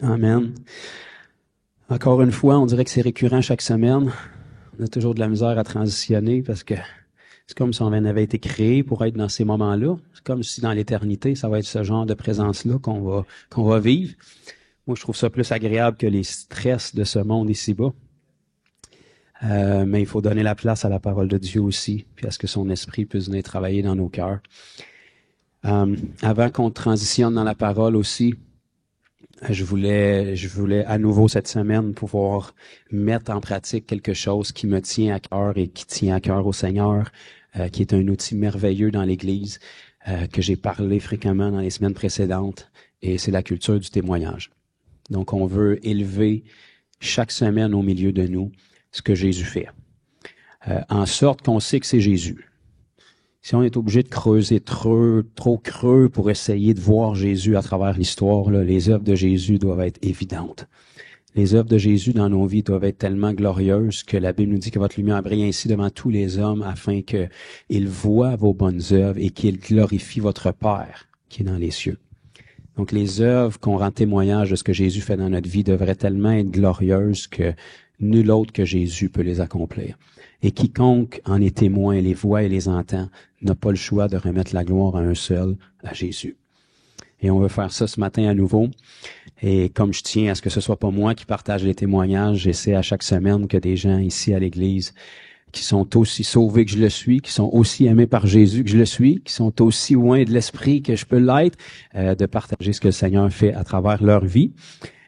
Amen. Encore une fois, on dirait que c'est récurrent chaque semaine. On a toujours de la misère à transitionner parce que c'est comme si on avait été créé pour être dans ces moments-là. C'est comme si dans l'éternité, ça va être ce genre de présence-là qu'on va vivre. Moi, je trouve ça plus agréable que les stress de ce monde ici-bas. Mais il faut donner la place à la parole de Dieu aussi, puis à ce que son esprit puisse venir travailler dans nos cœurs. Avant qu'on transitionne dans la parole aussi, je voulais à nouveau cette semaine pouvoir mettre en pratique quelque chose qui me tient à cœur et qui tient à cœur au Seigneur, qui est un outil merveilleux dans l'Église, que j'ai parlé fréquemment dans les semaines précédentes, et c'est la culture du témoignage. Donc, on veut élever chaque semaine au milieu de nous ce que Jésus fait, en sorte qu'on sait que c'est Jésus. Si on est obligé de creuser trop creux pour essayer de voir Jésus à travers l'histoire, là, les œuvres de Jésus doivent être évidentes. Les œuvres de Jésus dans nos vies doivent être tellement glorieuses que la Bible nous dit que votre lumière brille ainsi devant tous les hommes afin qu'ils voient vos bonnes œuvres et qu'ils glorifient votre Père qui est dans les cieux. Donc les œuvres qu'on rend témoignage de ce que Jésus fait dans notre vie devraient tellement être glorieuses que nul autre que Jésus peut les accomplir. Et quiconque en est témoin, les voit et les entend, n'a pas le choix de remettre la gloire à un seul, à Jésus. Et on veut faire ça ce matin à nouveau. Et comme je tiens à ce que ce soit pas moi qui partage les témoignages, j'essaie à chaque semaine que des gens ici à l'Église qui sont aussi sauvés que je le suis, qui sont aussi aimés par Jésus que je le suis, qui sont aussi loin de l'esprit que je peux l'être, de partager ce que le Seigneur fait à travers leur vie.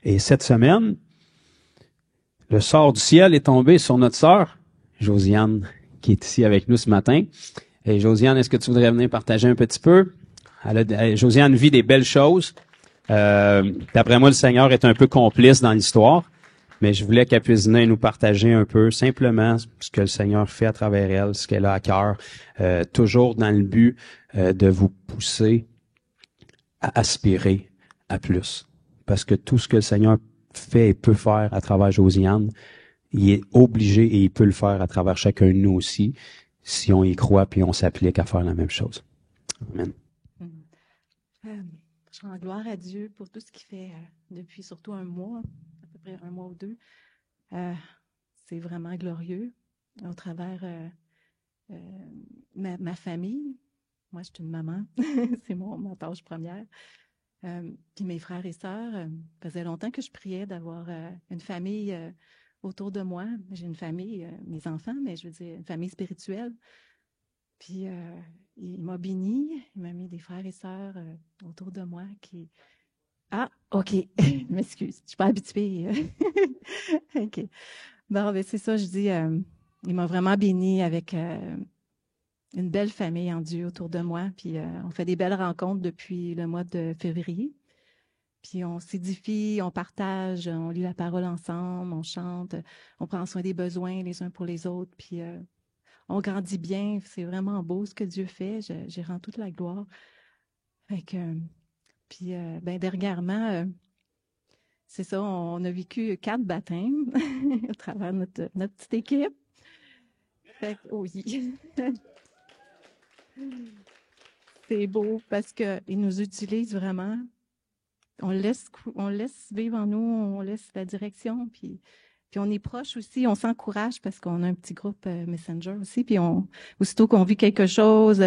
Et cette semaine, le sort du ciel est tombé sur notre sœur, Josiane, qui est ici avec nous ce matin. Et Josiane, est-ce que tu voudrais venir partager un petit peu? Josiane vit des belles choses. D'après moi, le Seigneur est un peu complice dans l'histoire, mais je voulais qu'elle puisse venir nous partager un peu simplement ce que le Seigneur fait à travers elle, ce qu'elle a à cœur, toujours dans le but de vous pousser à aspirer à plus. Parce que tout ce que le Seigneur fait et peut faire à travers Josiane, il est obligé et il peut le faire à travers chacun de nous aussi, si on y croit puis on s'applique à faire la même chose. Amen. Je rends gloire à Dieu pour tout ce qu'il fait depuis surtout un mois, à peu près un mois ou deux. C'est vraiment glorieux au travers ma famille. Moi, je suis une maman, c'est ma tâche première. Puis mes frères et sœurs, faisait longtemps que je priais d'avoir une famille autour de moi. J'ai une famille, mes enfants, mais je veux dire une famille spirituelle. Puis il m'a béni, il m'a mis des frères et sœurs autour de moi qui... Ah, OK, je m'excuse, je suis pas habituée. OK. Bon, ben c'est ça, je dis, il m'a vraiment béni avec une belle famille en Dieu autour de moi. Puis on fait des belles rencontres depuis le mois de février. Puis on s'édifie, on partage, on lit la parole ensemble, on chante, on prend soin des besoins les uns pour les autres. Puis on grandit bien. C'est vraiment beau ce que Dieu fait. J'y rends toute la gloire. Fait que, puis dernièrement, c'est ça, on a vécu 4 baptêmes à travers notre petite équipe. Fait que, oui. C'est beau parce qu'il nous utilise vraiment. On laisse vivre en nous, on laisse la direction, puis on est proche aussi, on s'encourage parce qu'on a un petit groupe Messenger aussi, puis aussitôt qu'on vit quelque chose,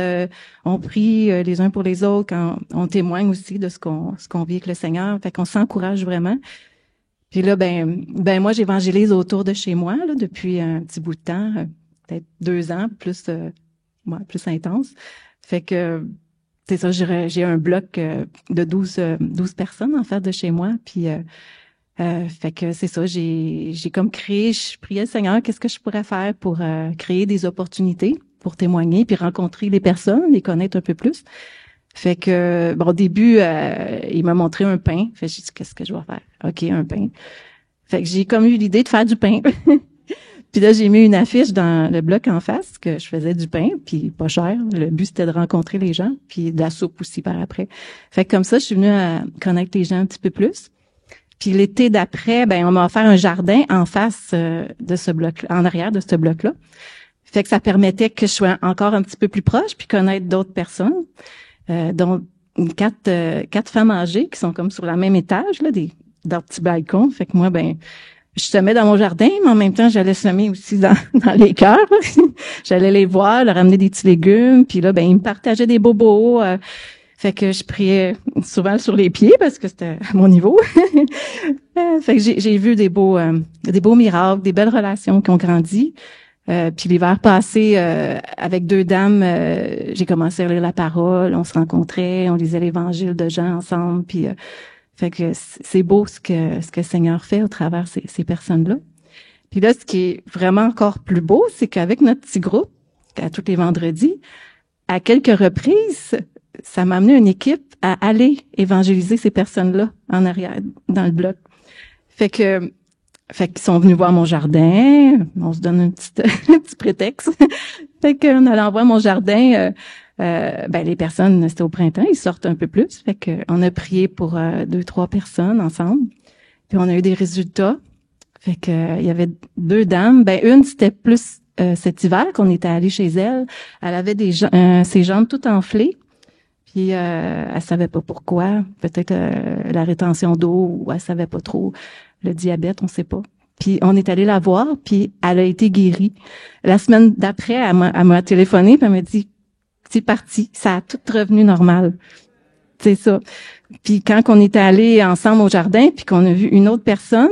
on prie les uns pour les autres, quand on témoigne aussi de ce qu'on vit avec le Seigneur, fait qu'on s'encourage vraiment. Puis là, moi j'évangélise autour de chez moi là, depuis un petit bout de temps, peut-être 2 ans, plus intense. Fait que c'est ça, j'ai un bloc de 12 personnes, en fait, de chez moi. Puis, fait que c'est ça, j'ai comme créé, je priais le Seigneur, qu'est-ce que je pourrais faire pour créer des opportunités pour témoigner, puis rencontrer les personnes, les connaître un peu plus. Fait que, au début, il m'a montré un pain. Fait que j'ai dit, qu'est-ce que je vais faire? OK, un pain. Fait que j'ai comme eu l'idée de faire du pain. Puis là, j'ai mis une affiche dans le bloc en face que je faisais du pain, puis pas cher. Le but, c'était de rencontrer les gens, puis de la soupe aussi par après. Fait que comme ça, je suis venue à connaître les gens un petit peu plus. Puis l'été d'après, on m'a offert un jardin en face de ce bloc, en arrière de ce bloc-là. Fait que ça permettait que je sois encore un petit peu plus proche, puis connaître d'autres personnes, dont 4 femmes âgées qui sont comme sur le même étage, là, leur petit balcon. Fait que moi, ben, je semais dans mon jardin, mais en même temps, j'allais semer aussi dans les cœurs. J'allais les voir, leur amener des petits légumes, puis là, ben, ils me partageaient des bobos. Fait que je priais souvent sur les pieds parce que c'était à mon niveau. Fait que j'ai vu des beaux miracles, des belles relations qui ont grandi. Puis l'hiver passé, avec deux dames, j'ai commencé à lire la parole, on se rencontrait, on lisait l'Évangile de Jean ensemble, puis fait que c'est beau ce que le Seigneur fait au travers ces personnes-là. Puis là, ce qui est vraiment encore plus beau, c'est qu'avec notre petit groupe, à tous les vendredis, à quelques reprises, ça m'a amené une équipe à aller évangéliser ces personnes-là en arrière, dans le bloc. Fait qu'ils sont venus voir mon jardin. On se donne un petit prétexte. Fait qu'en allant voir mon jardin, ben les personnes, c'était au printemps, ils sortent un peu plus. Fait qu'on a prié pour 2-3 personnes ensemble. Puis on a eu des résultats. Fait que il y avait 2 dames. Ben une, c'était plus cet hiver qu'on était allé chez elle. Elle avait ses jambes toutes enflées. Puis elle savait pas pourquoi. Peut-être la rétention d'eau ou elle savait pas trop. Le diabète, on sait pas. Puis on est allé la voir, puis elle a été guérie. La semaine d'après, elle m'a téléphoné, puis elle m'a dit c'est parti, ça a tout revenu normal. C'est ça. Puis quand on est allé ensemble au jardin, puis qu'on a vu une autre personne,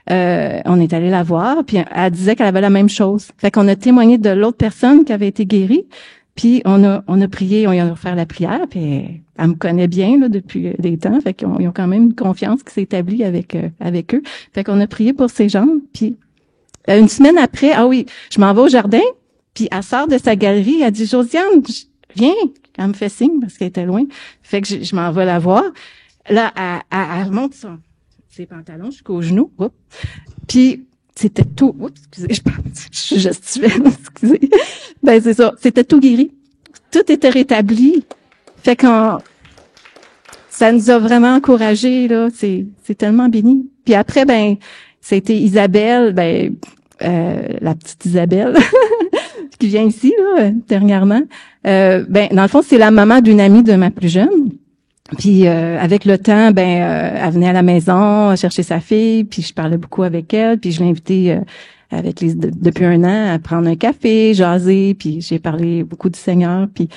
on est allé la voir, puis elle disait qu'elle avait la même chose. Fait qu'on a témoigné de l'autre personne qui avait été guérie. Puis on a prié, on y a offert la prière, puis elle me connaît bien là depuis des temps, fait qu'ils ont quand même une confiance qui s'est établie avec eux. Fait qu'on a prié pour ses jambes, puis une semaine après, ah oui, je m'en vais au jardin, puis elle sort de sa galerie, elle dit Josiane, viens, elle me fait signe parce qu'elle était loin. Fait que je m'en vais la voir. Là, elle remonte ses pantalons jusqu'aux genoux, puis c'était tout. Oups, excusez, je gestuelle, excusez. Ben, c'est ça. C'était tout guéri. Tout était rétabli. Fait qu'on, ça nous a vraiment encouragés, là. C'est tellement béni. Puis après, ben, c'était Isabelle, ben, la petite Isabelle, qui vient ici, là, dernièrement. Ben, dans le fond, c'est la maman d'une amie de ma plus jeune. Puis avec le temps, ben elle venait à la maison chercher sa fille, puis je parlais beaucoup avec elle, puis je l'ai invitée depuis 1 an à prendre un café, jaser, puis j'ai parlé beaucoup du Seigneur, puis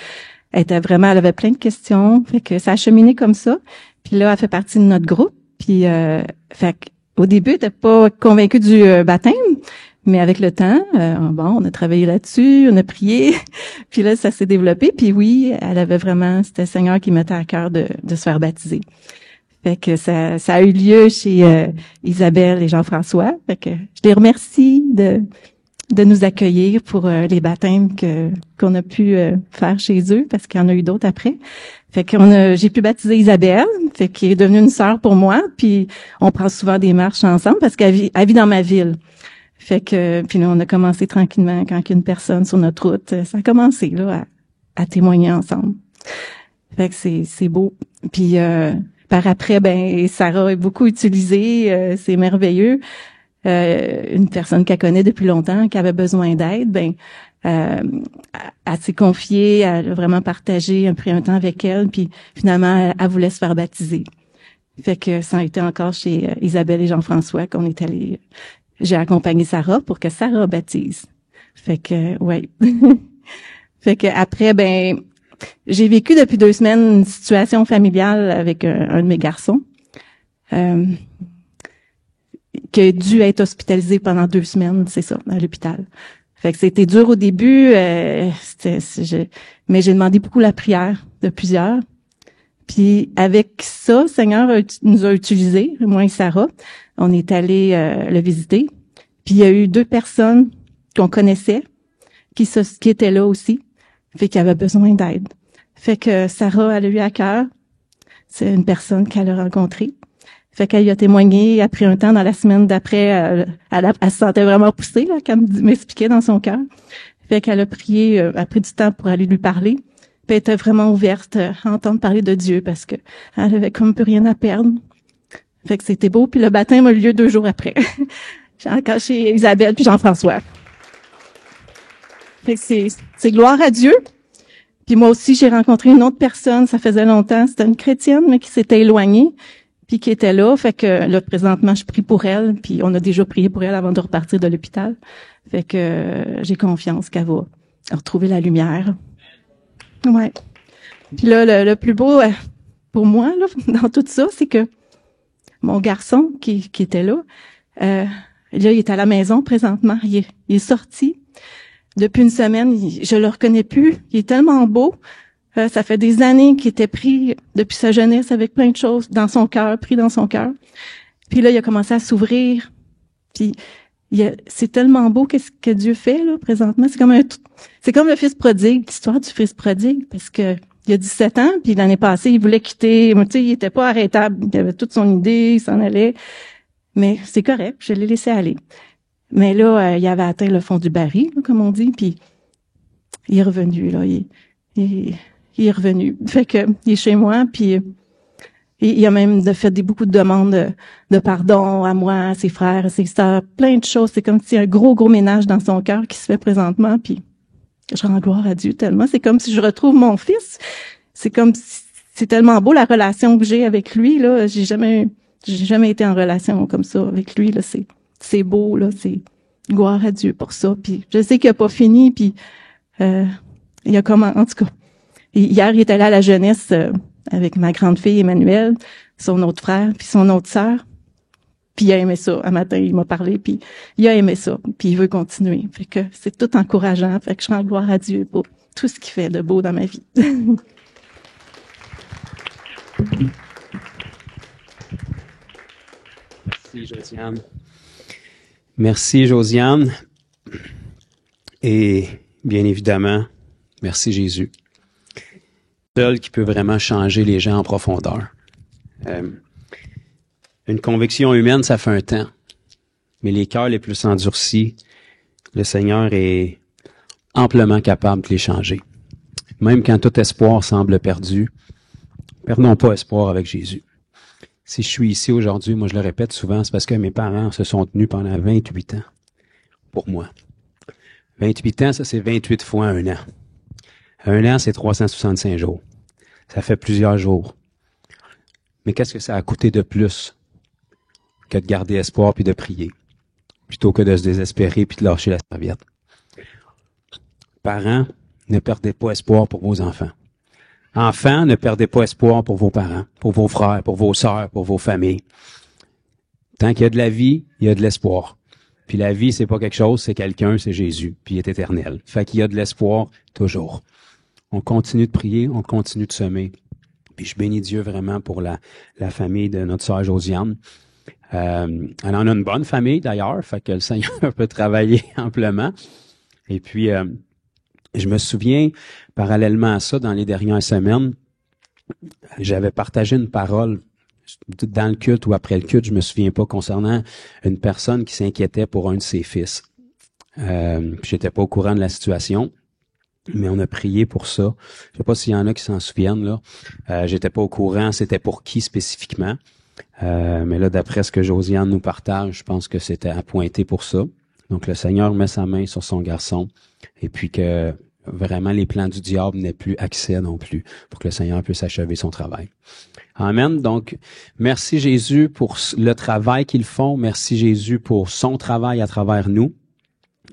elle avait plein de questions, fait que ça a cheminé comme ça. Puis là, elle fait partie de notre groupe, puis fait au début, elle était pas convaincue du baptême, mais avec le temps, on a travaillé là-dessus, on a prié, puis là, ça s'est développé. Puis oui, c'était le Seigneur qui mettait à cœur de se faire baptiser. Fait que ça a eu lieu chez Isabelle et Jean-François. Fait que je les remercie de nous accueillir pour les baptêmes qu'on a pu faire chez eux, parce qu'il y en a eu d'autres après. Fait que j'ai pu baptiser Isabelle, fait qu'elle est devenue une sœur pour moi. Puis on prend souvent des marches ensemble parce qu'elle vit dans ma ville. Fait que, puis là, on a commencé tranquillement quand il y a une personne sur notre route. Ça a commencé, là, à témoigner ensemble. Fait que c'est beau. Puis, par après, ben, Sarah est beaucoup utilisée. C'est merveilleux. Une personne qu'elle connaît depuis longtemps, qui avait besoin d'aide, ben, elle s'est confiée, elle a vraiment partagé, pris un temps avec elle, puis finalement, elle voulait se faire baptiser. Fait que ça a été encore chez Isabelle et Jean-François qu'on est allé. J'ai accompagné Sarah pour que Sarah baptise. Fait que, ouais. Fait que après, ben, j'ai vécu depuis 2 semaines une situation familiale avec un de mes garçons, qui a dû être hospitalisé pendant 2 semaines, c'est ça, à l'hôpital. Fait que c'était dur au début, mais j'ai demandé beaucoup la prière de plusieurs. Puis avec ça, le Seigneur nous a utilisés, moi et Sarah. On est allé le visiter. Puis il y a eu 2 personnes qu'on connaissait qui étaient là aussi, fait qu'il avait besoin d'aide. Fait que Sarah, elle a eu à cœur. C'est une personne qu'elle a rencontrée. Fait qu'elle lui a témoigné. Après un temps, dans la semaine d'après, elle se sentait vraiment poussée, là, comme m'expliquait dans son cœur. Fait qu'elle a prié, a pris du temps pour aller lui parler. Puis elle était vraiment ouverte à entendre parler de Dieu parce que elle avait comme peu rien à perdre. Fait que c'était beau. Puis le baptême a eu lieu 2 jours après. J'ai encore chez Isabelle puis Jean-François. Fait que c'est gloire à Dieu. Puis moi aussi, j'ai rencontré une autre personne, ça faisait longtemps. C'était une chrétienne, mais qui s'était éloignée. puis qui était là. Fait que là, présentement, je prie pour elle, puis on a déjà prié pour elle avant de repartir de l'hôpital. Fait que j'ai confiance qu'elle va retrouver la lumière. Ouais. Puis là, le plus beau pour moi, là, dans tout ça, c'est que mon garçon qui était là, là, il est à la maison présentement. Il est sorti. Depuis une semaine, je le reconnais plus. Il est tellement beau. Ça fait des années qu'il était pris depuis sa jeunesse avec plein de choses dans son cœur, pris dans son cœur. Puis là, il a commencé à s'ouvrir. Puis c'est tellement beau qu'est-ce que Dieu fait là présentement. C'est comme le fils prodigue, l'histoire du fils prodigue, parce que il a 17 ans, puis l'année passée, il voulait quitter. Tu sais, il était pas arrêtable. Il avait toute son idée, il s'en allait. Mais c'est correct, je l'ai laissé aller. Mais là, il avait atteint le fond du baril, là, comme on dit, puis il est revenu là. Il est revenu. Fait que il est chez moi, puis il a même fait beaucoup de demandes de pardon à moi, à ses frères, à ses sœurs, plein de choses. C'est comme si un gros ménage dans son cœur qui se fait présentement, puis je rends gloire à Dieu tellement. C'est comme si je retrouve mon fils. C'est comme si, c'est tellement beau la relation que j'ai avec lui, là. J'ai jamais été en relation comme ça avec lui, là. C'est beau, là. C'est gloire à Dieu pour ça. Puis je sais qu'il a pas fini, puis il a comment, en tout cas. Hier, il est allé à la jeunesse avec ma grande fille Emmanuelle, son autre frère, puis son autre sœur. Puis il a aimé ça. Un matin, il m'a parlé, puis il a aimé ça. Puis il veut continuer. Fait que c'est tout encourageant. Fait que je rends gloire à Dieu pour tout ce qu'il fait de beau dans ma vie. Merci, Josiane. Merci, Josiane. Et bien évidemment, merci, Jésus. Seul qui peut vraiment changer les gens en profondeur. Une conviction humaine, ça fait un temps. Mais les cœurs les plus endurcis, le Seigneur est amplement capable de les changer. Même quand tout espoir semble perdu, perdons pas espoir avec Jésus. Si je suis ici aujourd'hui, moi je le répète souvent, c'est parce que mes parents se sont tenus pendant 28 ans pour moi. 28 ans, ça c'est 28 fois un an. Un an, c'est 365 jours. Ça fait plusieurs jours. Mais qu'est-ce que ça a coûté de plus que de garder espoir puis de prier, plutôt que de se désespérer puis de lâcher la serviette? Parents, ne perdez pas espoir pour vos enfants. Enfants, ne perdez pas espoir pour vos parents, pour vos frères, pour vos sœurs, pour vos familles. Tant qu'il y a de la vie, il y a de l'espoir. Puis la vie, c'est pas quelque chose, c'est quelqu'un, c'est Jésus, puis il est éternel. Fait qu'il y a de l'espoir toujours. On continue de prier, on continue de semer. Puis je bénis Dieu vraiment pour la famille de notre sœur Josiane. Elle en a une bonne famille d'ailleurs, fait que le Seigneur peut travailler amplement. Et puis, je me souviens, parallèlement à ça, dans les dernières semaines, j'avais partagé une parole dans le culte ou après le culte, je me souviens pas, concernant une personne qui s'inquiétait pour un de ses fils. J'étais pas au courant de la situation, mais on a prié pour ça. Je sais pas s'il y en a qui s'en souviennent, là. J'étais pas au courant, c'était pour qui spécifiquement. Mais là, d'après ce que Josiane nous partage, je pense que c'était appointé pour ça. Donc, le Seigneur met sa main sur son garçon et puis que vraiment les plans du diable n'aient plus accès non plus pour que le Seigneur puisse achever son travail. Amen. Donc, merci Jésus pour le travail qu'ils font. Merci Jésus pour son travail à travers nous.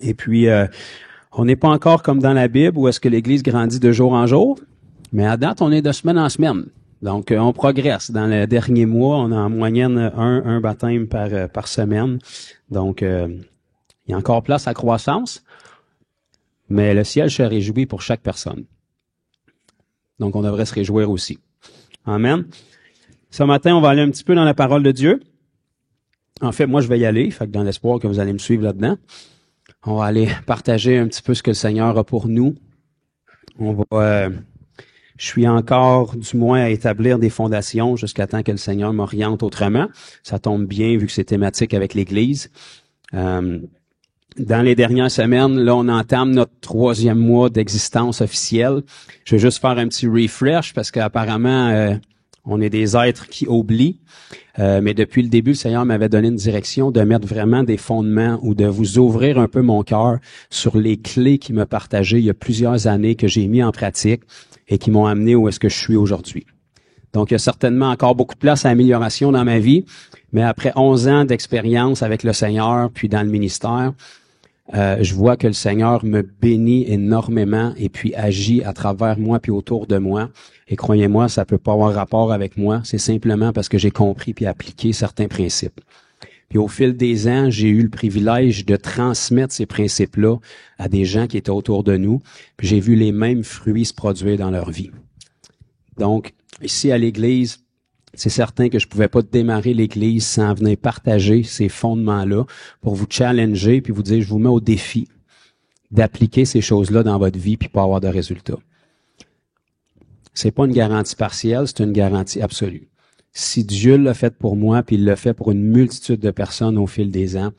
Et puis, on n'est pas encore comme dans la Bible où est-ce que l'Église grandit de jour en jour, mais à date, on est de semaine en semaine. Donc, on progresse. Dans le dernier mois, on a en moyenne un baptême par semaine. Donc, il y a encore place à croissance, mais le ciel se réjouit pour chaque personne. Donc, on devrait se réjouir aussi. Amen. Ce matin, on va aller un petit peu dans la parole de Dieu. En fait, moi, je vais y aller, fait que dans l'espoir que vous allez me suivre là-dedans. On va aller partager un petit peu ce que le Seigneur a pour nous. Je suis encore, du moins, à établir des fondations jusqu'à temps que le Seigneur m'oriente autrement. Ça tombe bien vu que c'est thématique avec l'Église. Dans les dernières semaines, là, on entame notre 3e mois d'existence officielle. Je vais juste faire un petit refresh parce qu'apparemment, on est des êtres qui oublient. Mais depuis le début, le Seigneur m'avait donné une direction de mettre vraiment des fondements ou de vous ouvrir un peu mon cœur sur les clés qu'il m'a partagées il y a plusieurs années que j'ai mis en pratique et qui m'ont amené où est-ce que je suis aujourd'hui. Donc, il y a certainement encore beaucoup de place à amélioration dans ma vie, mais après 11 ans d'expérience avec le Seigneur, puis dans le ministère, je vois que le Seigneur me bénit énormément et puis agit à travers moi puis autour de moi. Et croyez-moi, ça peut pas avoir rapport avec moi. C'est simplement parce que j'ai compris puis appliqué certains principes. Puis au fil des ans, j'ai eu le privilège de transmettre ces principes-là à des gens qui étaient autour de nous. Puis j'ai vu les mêmes fruits se produire dans leur vie. Donc, ici à l'Église, c'est certain que je pouvais pas démarrer l'Église sans venir partager ces fondements-là pour vous challenger puis vous dire, je vous mets au défi d'appliquer ces choses-là dans votre vie puis pas avoir de résultats. C'est pas une garantie partielle, c'est une garantie absolue. Si Dieu l'a fait pour moi puis il l'a fait pour une multitude de personnes au fil des ans,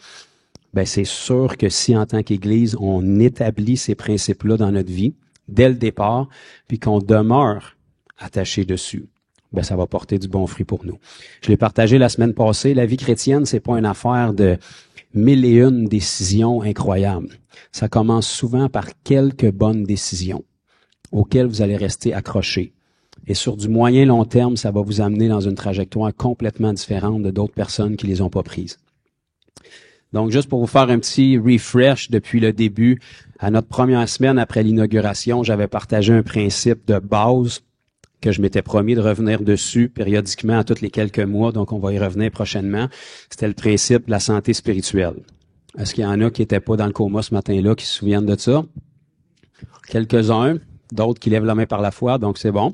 ben c'est sûr que si en tant qu'Église, on établit ces principes-là dans notre vie dès le départ puis qu'on demeure attaché dessus, ben ça va porter du bon fruit pour nous. Je l'ai partagé la semaine passée, la vie chrétienne, c'est pas une affaire de 1001 décisions incroyables. Ça commence souvent par quelques bonnes décisions auxquelles vous allez rester accrochés. Et sur du moyen long terme, ça va vous amener dans une trajectoire complètement différente de d'autres personnes qui les ont pas prises. Donc, juste pour vous faire un petit refresh depuis le début, à notre première semaine après l'inauguration, j'avais partagé un principe de base que je m'étais promis de revenir dessus périodiquement à tous les quelques mois, donc on va y revenir prochainement. C'était le principe de la santé spirituelle. Est-ce qu'il y en a qui n'étaient pas dans le coma ce matin-là, qui se souviennent de ça? Quelques-uns, d'autres qui lèvent la main par la foi, donc c'est bon.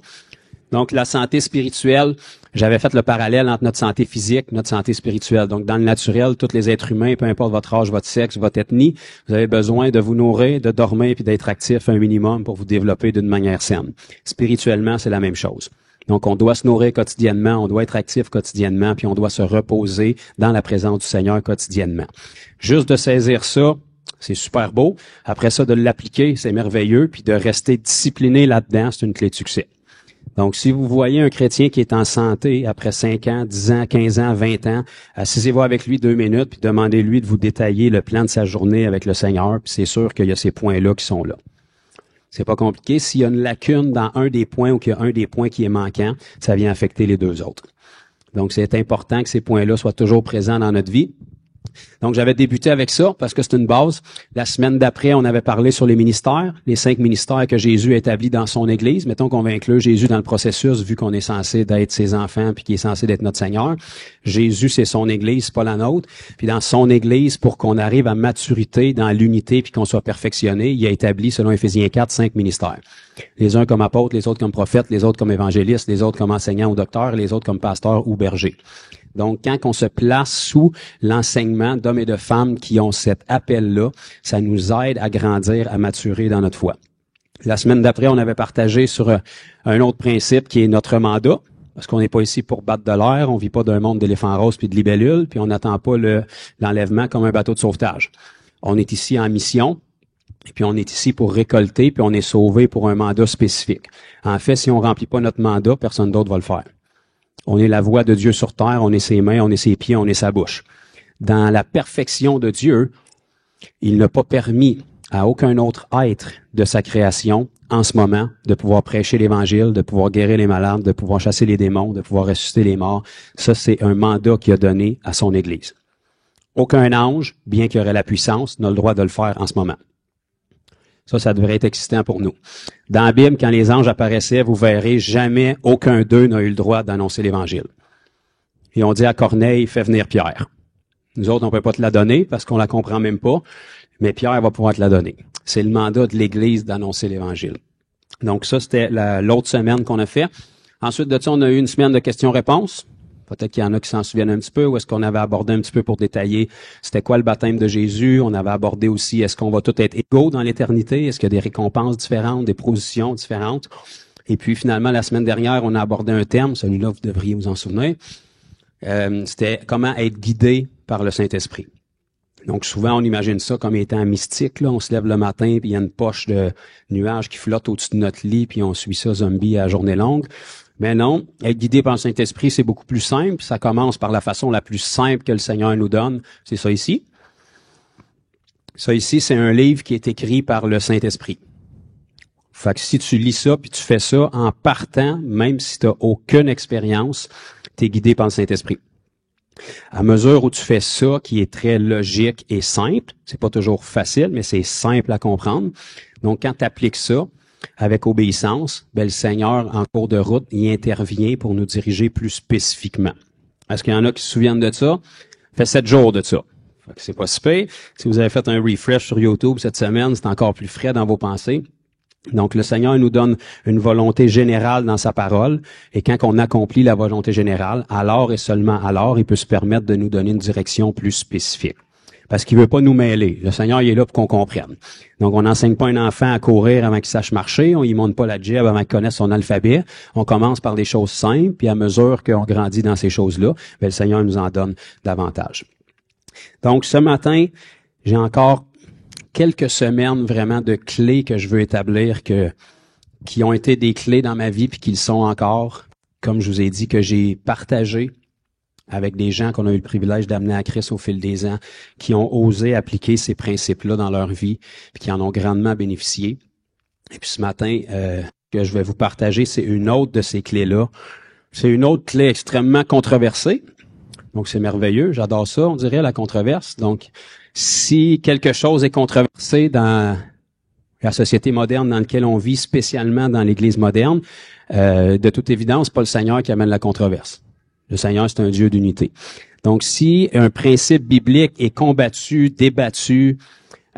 Donc, la santé spirituelle, j'avais fait le parallèle entre notre santé physique, notre santé spirituelle. Donc, dans le naturel, tous les êtres humains, peu importe votre âge, votre sexe, votre ethnie, vous avez besoin de vous nourrir, de dormir puis d'être actif un minimum pour vous développer d'une manière saine. Spirituellement, c'est la même chose. Donc, on doit se nourrir quotidiennement, on doit être actif quotidiennement, puis on doit se reposer dans la présence du Seigneur quotidiennement. Juste de saisir ça, c'est super beau. Après ça, de l'appliquer, c'est merveilleux, puis de rester discipliné là-dedans, c'est une clé de succès. Donc, si vous voyez un chrétien qui est en santé après 5 ans, 10 ans, 15 ans, 20 ans, assisez-vous avec lui 2 minutes, puis demandez-lui de vous détailler le plan de sa journée avec le Seigneur, puis c'est sûr qu'il y a ces points-là qui sont là. C'est pas compliqué. S'il y a une lacune dans un des points ou qu'il y a un des points qui est manquant, ça vient affecter les deux autres. Donc, c'est important que ces points-là soient toujours présents dans notre vie. Donc, j'avais débuté avec ça parce que c'est une base. La semaine d'après, on avait parlé sur les ministères, les 5 ministères que Jésus a établis dans son Église. Mettons qu'on va inclure Jésus dans le processus, vu qu'on est censé d'être ses enfants puis qu'il est censé d'être notre Seigneur. Jésus, c'est son Église, c'est pas la nôtre. Puis dans son Église, pour qu'on arrive à maturité, dans l'unité puis qu'on soit perfectionné, il a établi, selon Éphésiens 4, 5 ministères. Les uns comme apôtres, les autres comme prophètes, les autres comme évangélistes, les autres comme enseignants ou docteurs, les autres comme pasteurs ou bergers. Donc, quand on se place sous l'enseignement d'hommes et de femmes qui ont cet appel-là, ça nous aide à grandir, à maturer dans notre foi. La semaine d'après, on avait partagé sur un autre principe qui est notre mandat, parce qu'on n'est pas ici pour battre de l'air, on vit pas d'un monde d'éléphants roses puis de libellules, puis on n'attend pas l'enlèvement comme un bateau de sauvetage. On est ici en mission, et puis on est ici pour récolter, puis on est sauvé pour un mandat spécifique. En fait, si on remplit pas notre mandat, personne d'autre va le faire. On est la voix de Dieu sur terre, on est ses mains, on est ses pieds, on est sa bouche. Dans la perfection de Dieu, il n'a pas permis à aucun autre être de sa création, en ce moment, de pouvoir prêcher l'Évangile, de pouvoir guérir les malades, de pouvoir chasser les démons, de pouvoir ressusciter les morts. Ça, c'est un mandat qu'il a donné à son Église. Aucun ange, bien qu'il y aurait la puissance, n'a le droit de le faire en ce moment. Ça devrait être excitant pour nous. Dans la Bible, quand les anges apparaissaient, vous verrez jamais aucun d'eux n'a eu le droit d'annoncer l'Évangile. Et on dit à Corneille, fais venir Pierre. Nous autres, on peut pas te la donner parce qu'on la comprend même pas, mais Pierre va pouvoir te la donner. C'est le mandat de l'Église d'annoncer l'Évangile. Donc ça, c'était l'autre semaine qu'on a fait. Ensuite de ça, on a eu une semaine de questions-réponses. Peut-être qu'il y en a qui s'en souviennent un petit peu, ou est-ce qu'on avait abordé un petit peu pour détailler c'était quoi le baptême de Jésus. On avait abordé aussi, est-ce qu'on va tous être égaux dans l'éternité? Est-ce qu'il y a des récompenses différentes, des positions différentes? Et puis finalement, la semaine dernière, on a abordé un terme, celui-là, vous devriez vous en souvenir. C'était comment être guidé par le Saint-Esprit. Donc souvent, on imagine ça comme étant mystique. Là, on se lève le matin, puis il y a une poche de nuages qui flotte au-dessus de notre lit, puis on suit ça zombie à journée longue. Mais non, être guidé par le Saint-Esprit, c'est beaucoup plus simple. Ça commence par la façon la plus simple que le Seigneur nous donne. C'est ça ici. Ça ici, c'est un livre qui est écrit par le Saint-Esprit. Fait que si tu lis ça puis tu fais ça en partant, même si tu n'as aucune expérience, tu es guidé par le Saint-Esprit. À mesure où tu fais ça, qui est très logique et simple, c'est pas toujours facile, mais c'est simple à comprendre. Donc, quand tu appliques ça avec obéissance, ben, le Seigneur, en cours de route, il intervient pour nous diriger plus spécifiquement. Est-ce qu'il y en a qui se souviennent de ça? Fait 7 jours de ça. Fait que c'est pas si pire. Si vous avez fait un refresh sur YouTube cette semaine, c'est encore plus frais dans vos pensées. Donc, le Seigneur nous donne une volonté générale dans sa parole, et quand on accomplit la volonté générale, alors et seulement alors, il peut se permettre de nous donner une direction plus spécifique. Parce qu'il veut pas nous mêler. Le Seigneur, il est là pour qu'on comprenne. Donc, on n'enseigne pas un enfant à courir avant qu'il sache marcher, on y monte pas la djeb avant qu'il connaisse son alphabet. On commence par des choses simples, puis à mesure qu'on grandit dans ces choses-là, ben, le Seigneur nous en donne davantage. Donc, ce matin, j'ai encore quelques semaines vraiment de clés que je veux établir qui ont été des clés dans ma vie puis qui le sont encore, comme je vous ai dit, que j'ai partagé avec des gens qu'on a eu le privilège d'amener à Christ au fil des ans, qui ont osé appliquer ces principes-là dans leur vie puis qui en ont grandement bénéficié. Et puis ce matin, que je vais vous partager, c'est une autre de ces clés-là. C'est une autre clé extrêmement controversée. Donc c'est merveilleux, j'adore ça, on dirait, la controverse. Donc, si quelque chose est controversé dans la société moderne dans laquelle on vit, spécialement dans l'Église moderne, de toute évidence, c'est pas le Seigneur qui amène la controverse. Le Seigneur, c'est un Dieu d'unité. Donc, si un principe biblique est combattu, débattu,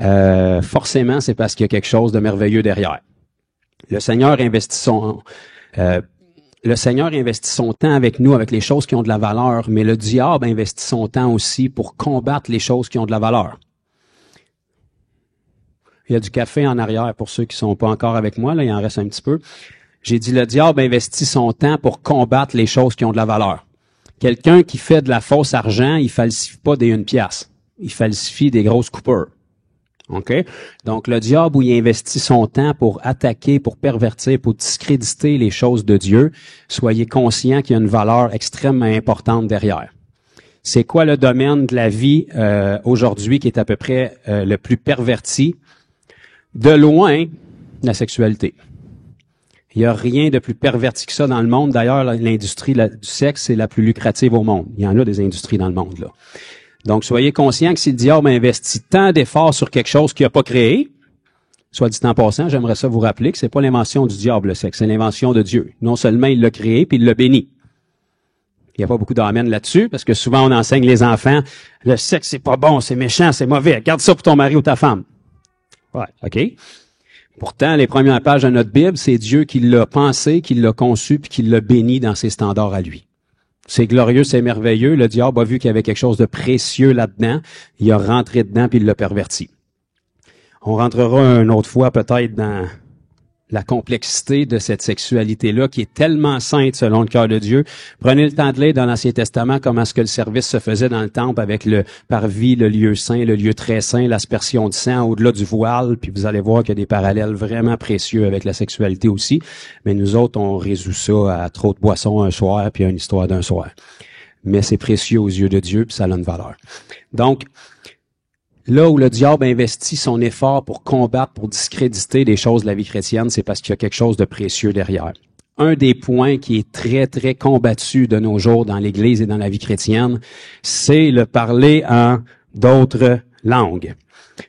forcément, c'est parce qu'il y a quelque chose de merveilleux derrière. Le Seigneur investit son temps avec nous, avec les choses qui ont de la valeur, mais le diable investit son temps aussi pour combattre les choses qui ont de la valeur. Il y a du café en arrière pour ceux qui sont pas encore avec moi, là, il en reste un petit peu. J'ai dit, le diable investit son temps pour combattre les choses qui ont de la valeur. Quelqu'un qui fait de la fausse argent, il falsifie pas des 1 piastre. Il falsifie des grosses coupures. OK? Donc, le diable, où il investit son temps pour attaquer, pour pervertir, pour discréditer les choses de Dieu, soyez conscients qu'il y a une valeur extrêmement importante derrière. C'est quoi le domaine de la vie aujourd'hui qui est à peu près le plus perverti? De loin, la sexualité. Il n'y a rien de plus perverti que ça dans le monde. D'ailleurs, l'industrie du sexe, c'est la plus lucrative au monde. Il y en a des industries dans le monde, là. Donc, soyez conscients que si le diable investit tant d'efforts sur quelque chose qu'il n'a pas créé, soit dit en passant, j'aimerais ça vous rappeler que c'est pas l'invention du diable, le sexe, c'est l'invention de Dieu. Non seulement il l'a créé, puis il l'a béni. Il n'y a pas beaucoup d'amène là-dessus, parce que souvent on enseigne les enfants, le sexe c'est pas bon, c'est méchant, c'est mauvais, garde ça pour ton mari ou ta femme. Ouais, OK. Pourtant, les premières pages de notre Bible, c'est Dieu qui l'a pensé, qui l'a conçu, puis qui l'a béni dans ses standards à lui. C'est glorieux, c'est merveilleux. Le diable a vu qu'il y avait quelque chose de précieux là-dedans. Il a rentré dedans puis il l'a perverti. On rentrera une autre fois peut-être dans la complexité de cette sexualité-là qui est tellement sainte selon le cœur de Dieu. Prenez le temps de lire dans l'Ancien Testament comment est-ce que le service se faisait dans le temple avec le parvis, le lieu saint, le lieu très saint, l'aspersion de sang au-delà du voile, puis vous allez voir qu'il y a des parallèles vraiment précieux avec la sexualité aussi. Mais nous autres, on résout ça à trop de boissons un soir puis à une histoire d'un soir. Mais c'est précieux aux yeux de Dieu puis ça a une valeur. Donc, là où le diable investit son effort pour combattre, pour discréditer des choses de la vie chrétienne, c'est parce qu'il y a quelque chose de précieux derrière. Un des points qui est très, très combattu de nos jours dans l'Église et dans la vie chrétienne, c'est le parler en d'autres langues.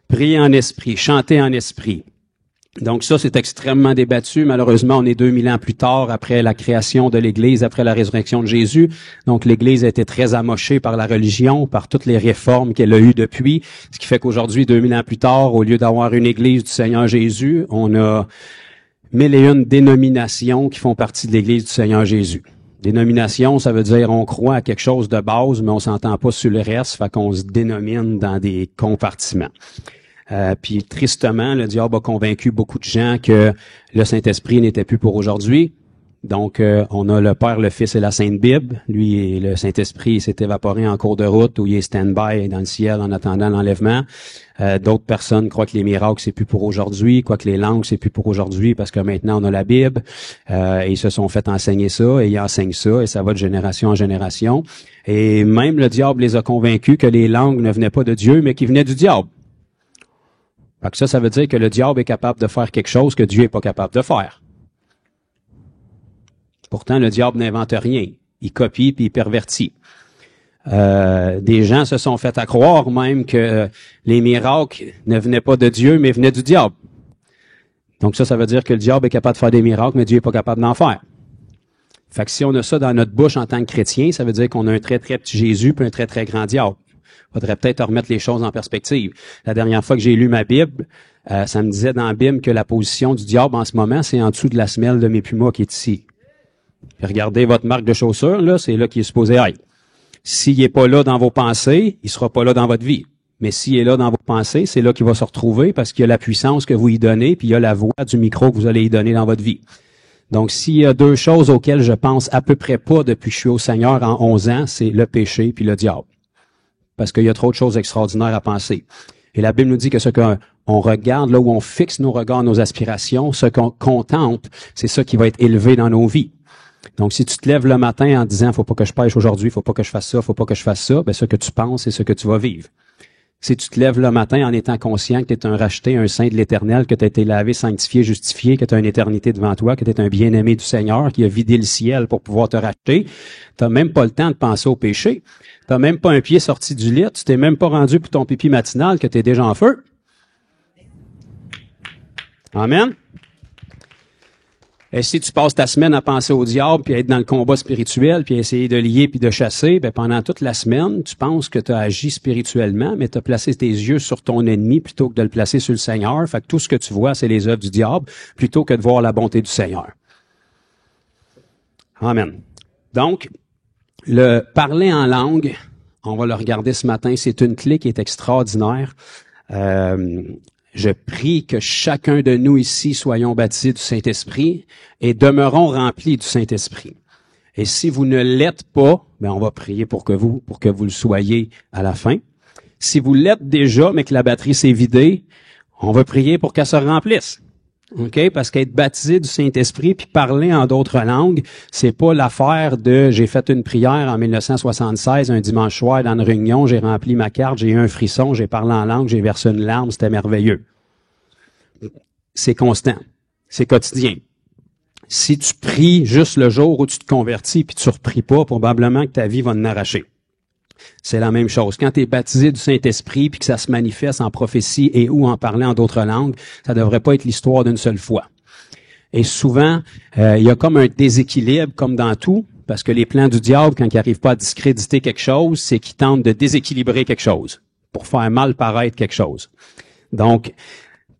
Prier en esprit, chanter en esprit. Donc ça, c'est extrêmement débattu. Malheureusement, on est 2000 ans plus tard, après la création de l'Église, après la résurrection de Jésus. Donc l'Église a été très amochée par la religion, par toutes les réformes qu'elle a eues depuis. Ce qui fait qu'aujourd'hui, 2000 ans plus tard, au lieu d'avoir une Église du Seigneur Jésus, on a 1001 dénominations qui font partie de l'Église du Seigneur Jésus. Dénomination, ça veut dire on croit à quelque chose de base, mais on s'entend pas sur le reste, fait qu'on se dénomine dans des compartiments. Puis tristement, le diable a convaincu beaucoup de gens que le Saint-Esprit n'était plus pour aujourd'hui. Donc, on a le Père, le Fils et la Sainte Bible. Lui, le Saint-Esprit s'est évaporé en cours de route où il est stand-by dans le ciel en attendant l'enlèvement. D'autres personnes croient que les miracles, c'est plus pour aujourd'hui, croient que les langues, c'est plus pour aujourd'hui parce que maintenant, on a la Bible. Et ils se sont fait enseigner ça et ils enseignent ça et ça va de génération en génération. Et même le diable les a convaincus que les langues ne venaient pas de Dieu, mais qu'ils venaient du diable. Fait que ça veut dire que le diable est capable de faire quelque chose que Dieu est pas capable de faire. Pourtant, le diable n'invente rien. Il copie puis il pervertit. Des gens se sont fait à croire même que les miracles ne venaient pas de Dieu, mais venaient du diable. Donc ça veut dire que le diable est capable de faire des miracles, mais Dieu est pas capable d'en faire. Fait que si on a ça dans notre bouche en tant que chrétien, ça veut dire qu'on a un très, très petit Jésus puis un très, très grand diable. Faudrait peut-être remettre les choses en perspective. La dernière fois que j'ai lu ma Bible, ça me disait dans la Bible que la position du diable en ce moment, c'est en dessous de la semelle de mes pumas qui est ici. Puis regardez votre marque de chaussure, là, c'est là qu'il est supposé être. S'il est pas là dans vos pensées, il sera pas là dans votre vie. Mais s'il est là dans vos pensées, c'est là qu'il va se retrouver parce qu'il y a la puissance que vous y donnez, puis il y a la voix du micro que vous allez y donner dans votre vie. Donc, s'il y a deux choses auxquelles je pense à peu près pas depuis que je suis au Seigneur en 11 ans, c'est le péché puis le diable. Parce qu'il y a trop de choses extraordinaires à penser. Et la Bible nous dit que ce qu'on regarde, là où on fixe nos regards, nos aspirations, ce qu'on contemple, c'est ça qui va être élevé dans nos vies. Donc, si tu te lèves le matin en disant « faut pas que je pêche aujourd'hui, faut pas que je fasse ça, faut pas que je fasse ça », ben ce que tu penses, c'est ce que tu vas vivre. Si tu te lèves le matin en étant conscient que tu es un racheté, un saint de l'Éternel, que tu as été lavé, sanctifié, justifié, que tu as une éternité devant toi, que tu es un bien-aimé du Seigneur, qui a vidé le ciel pour pouvoir te racheter, tu n'as même pas le temps de penser au péché. Tu n'as même pas un pied sorti du lit, tu t'es même pas rendu pour ton pipi matinal, que tu es déjà en feu. Amen. Et si tu passes ta semaine à penser au diable, puis à être dans le combat spirituel, puis à essayer de lier puis de chasser, ben pendant toute la semaine, tu penses que tu as agi spirituellement, mais tu as placé tes yeux sur ton ennemi plutôt que de le placer sur le Seigneur. Fait que tout ce que tu vois, c'est les œuvres du diable, plutôt que de voir la bonté du Seigneur. Amen. Donc, le parler en langue, on va le regarder ce matin, c'est une clé qui est extraordinaire. Je prie que chacun de nous ici soyons baptisés du Saint-Esprit et demeurons remplis du Saint-Esprit. Et si vous ne l'êtes pas, ben on va prier pour que vous le soyez à la fin. Si vous l'êtes déjà, mais que la batterie s'est vidée, on va prier pour qu'elle se remplisse. OK? Parce qu'être baptisé du Saint-Esprit puis parler en d'autres langues, c'est pas l'affaire de j'ai fait une prière en 1976, un dimanche soir dans une réunion, j'ai rempli ma carte, j'ai eu un frisson, j'ai parlé en langue, j'ai versé une larme, c'était merveilleux. C'est constant. C'est quotidien. Si tu pries juste le jour où tu te convertis puis tu ne repries pas, probablement que ta vie va en arracher. C'est la même chose. Quand tu es baptisé du Saint-Esprit puis que ça se manifeste en prophétie et ou en parlant en d'autres langues, ça devrait pas être l'histoire d'une seule fois. Et souvent, il y a comme un déséquilibre, comme dans tout, parce que les plans du diable, quand il n'arrive pas à discréditer quelque chose, c'est qu'il tente de déséquilibrer quelque chose pour faire mal paraître quelque chose. Donc,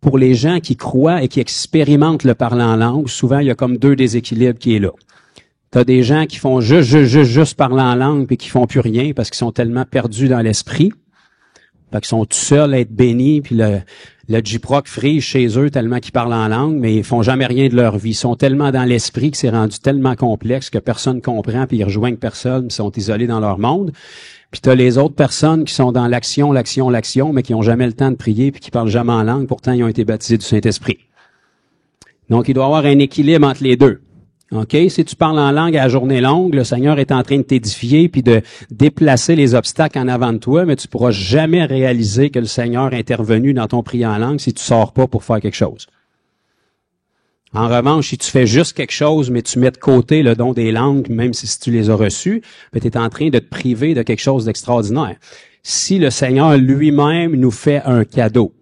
pour les gens qui croient et qui expérimentent le parler en langue, souvent, il y a comme deux déséquilibres qui est là. T'as des gens qui font juste parler en langue puis qui font plus rien parce qu'ils sont tellement perdus dans l'esprit. Fait qu'ils sont tout seuls à être bénis puis le J-Proc frise chez eux tellement qu'ils parlent en langue, mais ils font jamais rien de leur vie. Ils sont tellement dans l'esprit que c'est rendu tellement complexe que personne comprend puis ils rejoignent personne, ils sont isolés dans leur monde. Puis t'as les autres personnes qui sont dans l'action, mais qui ont jamais le temps de prier puis qui parlent jamais en langue, pourtant ils ont été baptisés du Saint-Esprit. Donc il doit y avoir un équilibre entre les deux. OK? Si tu parles en langue à la journée longue, le Seigneur est en train de t'édifier puis de déplacer les obstacles en avant de toi, mais tu pourras jamais réaliser que le Seigneur est intervenu dans ton prière en langue si tu sors pas pour faire quelque chose. En revanche, si tu fais juste quelque chose, mais tu mets de côté le don des langues, même si tu les as reçues, ben tu es en train de te priver de quelque chose d'extraordinaire. Si le Seigneur lui-même nous fait un cadeau,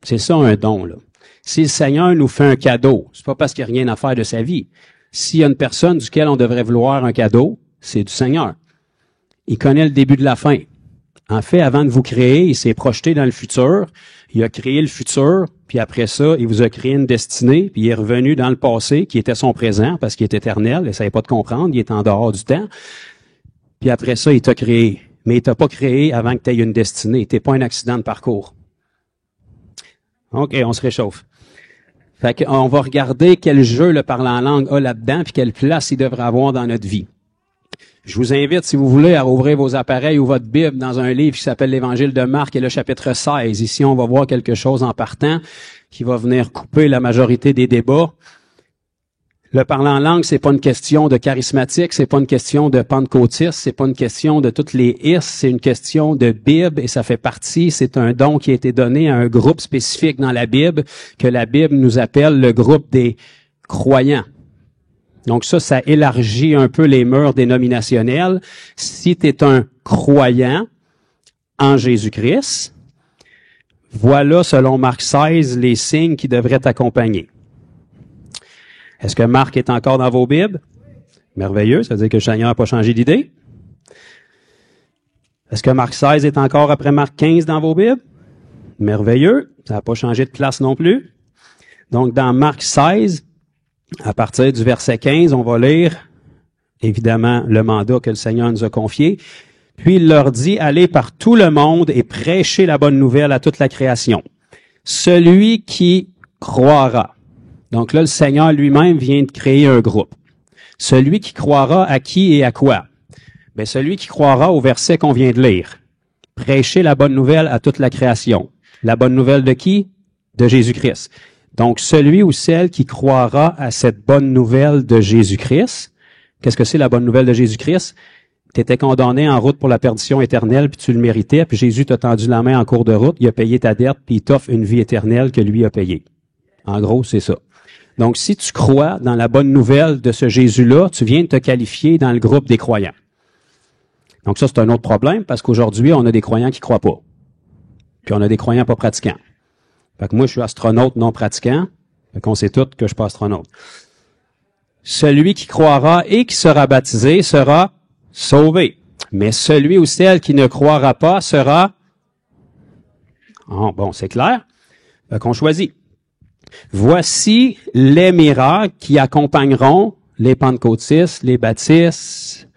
c'est ça un don, là. Si le Seigneur nous fait un cadeau, c'est pas parce qu'il n'y a rien à faire de sa vie. S'il y a une personne duquel on devrait vouloir un cadeau, c'est du Seigneur. Il connaît le début de la fin. En fait, avant de vous créer, il s'est projeté dans le futur. Il a créé le futur, puis après ça, il vous a créé une destinée, puis il est revenu dans le passé, qui était son présent, parce qu'il est éternel, il ne savait pas de comprendre, il est en dehors du temps. Puis après ça, il t'a créé. Mais il t'a pas créé avant que tu aies une destinée. T'es pas un accident de parcours. OK, on se réchauffe. Fait qu'on va regarder quel jeu le parler en langue a là-dedans, puis quelle place il devrait avoir dans notre vie. Je vous invite, si vous voulez, à rouvrir vos appareils ou votre Bible dans un livre qui s'appelle l'Évangile de Marc et le chapitre 16. Ici, on va voir quelque chose en partant qui va venir couper la majorité des débats. Le parler en langue, c'est pas une question de charismatique, c'est pas une question de pentecôtiste, c'est pas une question de toutes les is, c'est une question de Bible et ça fait partie, c'est un don qui a été donné à un groupe spécifique dans la Bible que la Bible nous appelle le groupe des croyants. Donc ça élargit un peu les murs dénominationnels. Si tu es un croyant en Jésus-Christ, voilà, selon Marc 16, les signes qui devraient t'accompagner. Est-ce que Marc est encore dans vos Bibles? Merveilleux, ça veut dire que le Seigneur n'a pas changé d'idée. Est-ce que Marc 16 est encore après Marc 15 dans vos Bibles? Merveilleux, ça n'a pas changé de place non plus. Donc, dans Marc 16, à partir du verset 15, on va lire, évidemment, le mandat que le Seigneur nous a confié. Puis il leur dit, allez par tout le monde et prêchez la bonne nouvelle à toute la création. Celui qui croira. Donc là, le Seigneur lui-même vient de créer un groupe. Celui qui croira à qui et à quoi? Bien, celui qui croira au verset qu'on vient de lire. Prêchez la bonne nouvelle à toute la création. La bonne nouvelle de qui? De Jésus-Christ. Donc, celui ou celle qui croira à cette bonne nouvelle de Jésus-Christ, qu'est-ce que c'est la bonne nouvelle de Jésus-Christ? Tu étais condamné en route pour la perdition éternelle, puis tu le méritais, puis Jésus t'a tendu la main en cours de route, il a payé ta dette, puis il t'offre une vie éternelle que lui a payée. En gros, c'est ça. Donc, si tu crois dans la bonne nouvelle de ce Jésus-là, tu viens de te qualifier dans le groupe des croyants. Donc ça, c'est un autre problème, parce qu'aujourd'hui, on a des croyants qui croient pas. Puis on a des croyants pas pratiquants. Fait que moi, je suis astronaute non pratiquant, fait qu'on sait tous que je suis pas astronaute. Celui qui croira et qui sera baptisé sera sauvé. Mais celui ou celle qui ne croira pas sera... Oh, bon, c'est clair. Fait qu'on choisit. Voici les miracles qui accompagneront les pentecôtistes, les baptistes.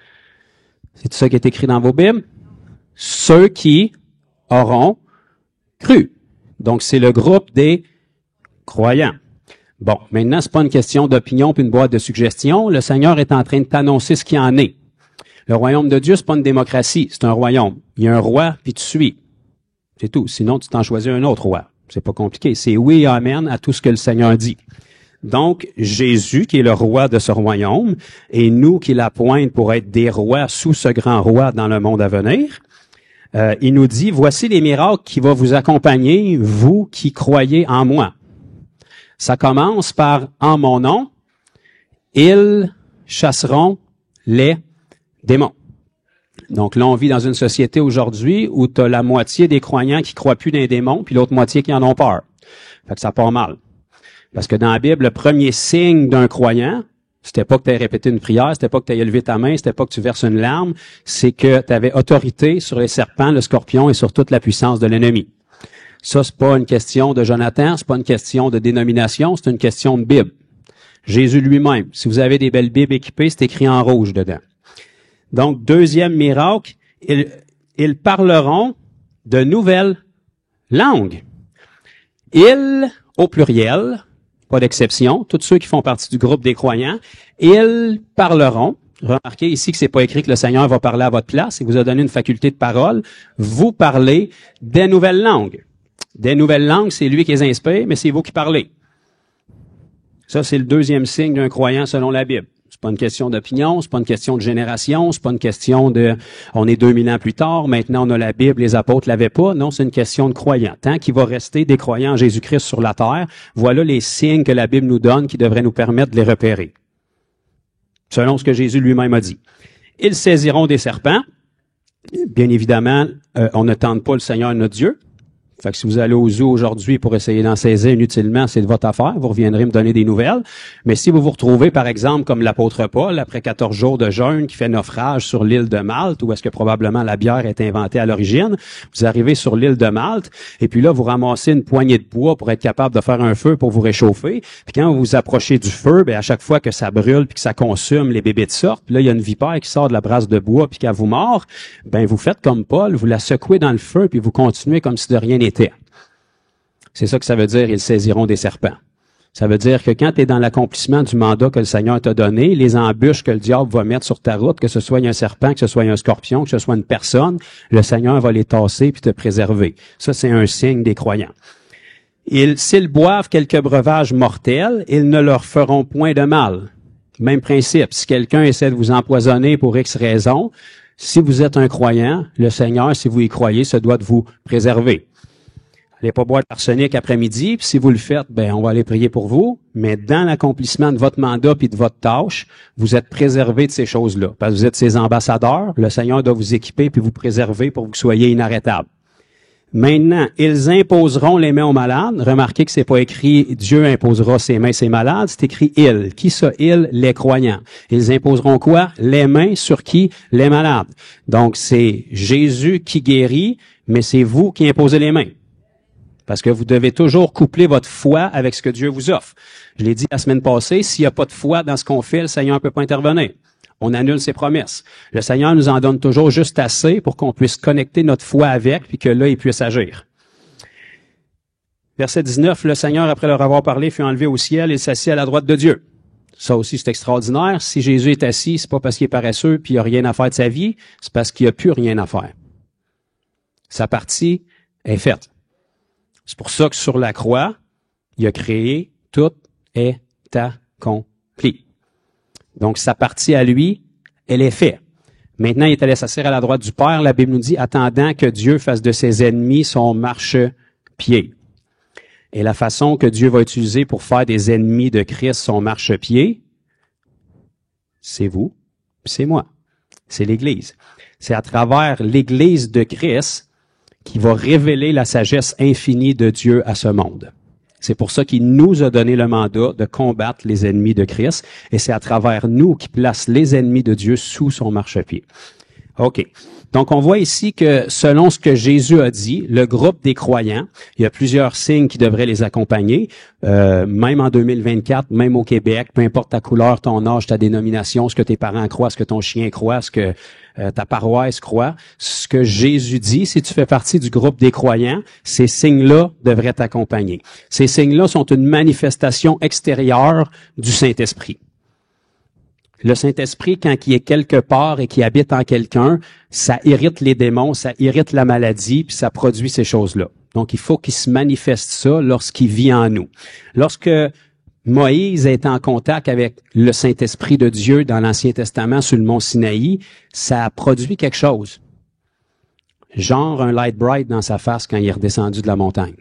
C'est tout ça qui est écrit dans vos Bibles. Ceux qui auront cru. Donc, c'est le groupe des croyants. Bon, maintenant, c'est pas une question d'opinion puis une boîte de suggestions. Le Seigneur est en train de t'annoncer ce qui en est. Le royaume de Dieu, c'est pas une démocratie, c'est un royaume. Il y a un roi, puis tu suis. C'est tout. Sinon, tu t'en choisis un autre roi. C'est pas compliqué. C'est oui et amen à tout ce que le Seigneur dit. Donc, Jésus, qui est le roi de ce royaume, et nous qui l'appointe pour être des rois sous ce grand roi dans le monde à venir, il nous dit, voici les miracles qui vont vous accompagner, vous qui croyez en moi. Ça commence par « en mon nom, ils chasseront les démons ». Donc là, on vit dans une société aujourd'hui où tu as la moitié des croyants qui croient plus dans les démons, puis l'autre moitié qui en ont peur. Fait que ça part mal. Parce que dans la Bible, le premier signe d'un croyant, c'était pas que tu aies répété une prière, c'était pas que tu aies levé ta main, c'était pas que tu verses une larme, c'est que tu avais autorité sur les serpents, le scorpion et sur toute la puissance de l'ennemi. Ça, c'est pas une question de Jonathan, c'est pas une question de dénomination, c'est une question de Bible. Jésus lui-même, si vous avez des belles Bibles équipées, c'est écrit en rouge dedans. Donc, deuxième miracle, ils parleront de nouvelles langues. Ils, au pluriel, pas d'exception, tous ceux qui font partie du groupe des croyants, ils parleront. Remarquez ici que c'est pas écrit que le Seigneur va parler à votre place, il vous a donné une faculté de parole. Vous parlez des nouvelles langues. Des nouvelles langues, c'est lui qui les inspire, mais c'est vous qui parlez. Ça, c'est le deuxième signe d'un croyant selon la Bible. C'est pas une question d'opinion, c'est pas une question de génération, c'est pas une question de on est 2000 ans plus tard, maintenant on a la Bible, les apôtres l'avaient pas. Non, c'est une question de croyants. Tant qu'il va rester des croyants en Jésus-Christ sur la terre, voilà les signes que la Bible nous donne qui devraient nous permettre de les repérer. Selon ce que Jésus lui-même a dit. Ils saisiront des serpents. Bien évidemment, on ne tente pas le Seigneur notre Dieu. Fait que si vous allez au zoo aujourd'hui pour essayer d'en saisir inutilement, c'est de votre affaire. Vous reviendrez me donner des nouvelles. Mais si vous vous retrouvez, par exemple, comme l'apôtre Paul, après 14 jours de jeûne, qui fait naufrage sur l'île de Malte, où est-ce que probablement la bière est inventée à l'origine, vous arrivez sur l'île de Malte, et puis là, vous ramassez une poignée de bois pour être capable de faire un feu pour vous réchauffer. Puis quand vous vous approchez du feu, bien, à chaque fois que ça brûle puis que ça consume, les bébés sortent. Puis là, il y a une vipère qui sort de la brasse de bois puis qu'elle vous mord. Ben, vous faites comme Paul, vous la secouez dans le feu puis vous continuez comme si de rien n'était. C'est ça que ça veut dire, ils saisiront des serpents. Ça veut dire que quand tu es dans l'accomplissement du mandat que le Seigneur t'a donné, les embûches que le diable va mettre sur ta route, que ce soit un serpent, que ce soit un scorpion, que ce soit une personne, le Seigneur va les tasser puis te préserver. Ça, c'est un signe des croyants. S'ils boivent quelques breuvages mortels, ils ne leur feront point de mal. Même principe. Si quelqu'un essaie de vous empoisonner pour X raison, si vous êtes un croyant, le Seigneur, si vous y croyez, se doit de vous préserver. Allez pas boire d'arsenic après-midi, puis si vous le faites, on va aller prier pour vous, mais dans l'accomplissement de votre mandat puis de votre tâche, vous êtes préservé de ces choses-là, parce que vous êtes ses ambassadeurs, le Seigneur doit vous équiper puis vous préserver pour que vous soyez inarrêtables. Maintenant, ils imposeront les mains aux malades. Remarquez que c'est pas écrit Dieu imposera ses mains ses malades, c'est écrit ils. Qui ça, ils? Les croyants. Ils imposeront quoi? Les mains sur qui? Les malades. Donc, c'est Jésus qui guérit, mais c'est vous qui imposez les mains. Parce que vous devez toujours coupler votre foi avec ce que Dieu vous offre. Je l'ai dit la semaine passée, s'il n'y a pas de foi dans ce qu'on fait, le Seigneur ne peut pas intervenir. On annule ses promesses. Le Seigneur nous en donne toujours juste assez pour qu'on puisse connecter notre foi avec, puis que là, il puisse agir. Verset 19, le Seigneur, après leur avoir parlé, fut enlevé au ciel et s'assit à la droite de Dieu. Ça aussi, c'est extraordinaire. Si Jésus est assis, c'est pas parce qu'il est paresseux puis il n'a rien à faire de sa vie, c'est parce qu'il n'a plus rien à faire. Sa partie est faite. C'est pour ça que sur la croix, il a créé « Tout est accompli ». Donc, sa partie à lui, elle est faite. Maintenant, il est allé s'asseoir à la droite du Père. La Bible nous dit « Attendant que Dieu fasse de ses ennemis son marchepied ». Et la façon que Dieu va utiliser pour faire des ennemis de Christ son marchepied, c'est vous, c'est moi. C'est l'Église. C'est à travers l'Église de Christ qui va révéler la sagesse infinie de Dieu à ce monde. C'est pour ça qu'il nous a donné le mandat de combattre les ennemis de Christ, et c'est à travers nous qu'il place les ennemis de Dieu sous son marchepied. OK. Donc, on voit ici que selon ce que Jésus a dit, le groupe des croyants, il y a plusieurs signes qui devraient les accompagner, même en 2024, même au Québec, peu importe ta couleur, ton âge, ta dénomination, ce que tes parents croient, ce que ton chien croit, ce que ta paroisse croit, ce que Jésus dit, si tu fais partie du groupe des croyants, ces signes-là devraient t'accompagner. Ces signes-là sont une manifestation extérieure du Saint-Esprit. Le Saint-Esprit, quand il est quelque part et qu'il habite en quelqu'un, ça irrite les démons, ça irrite la maladie, puis ça produit ces choses-là. Donc, il faut qu'il se manifeste ça lorsqu'il vit en nous. Lorsque Moïse est en contact avec le Saint-Esprit de Dieu dans l'Ancien Testament sur le mont Sinaï, ça a produit quelque chose. Genre un light bright dans sa face quand il est redescendu de la montagne.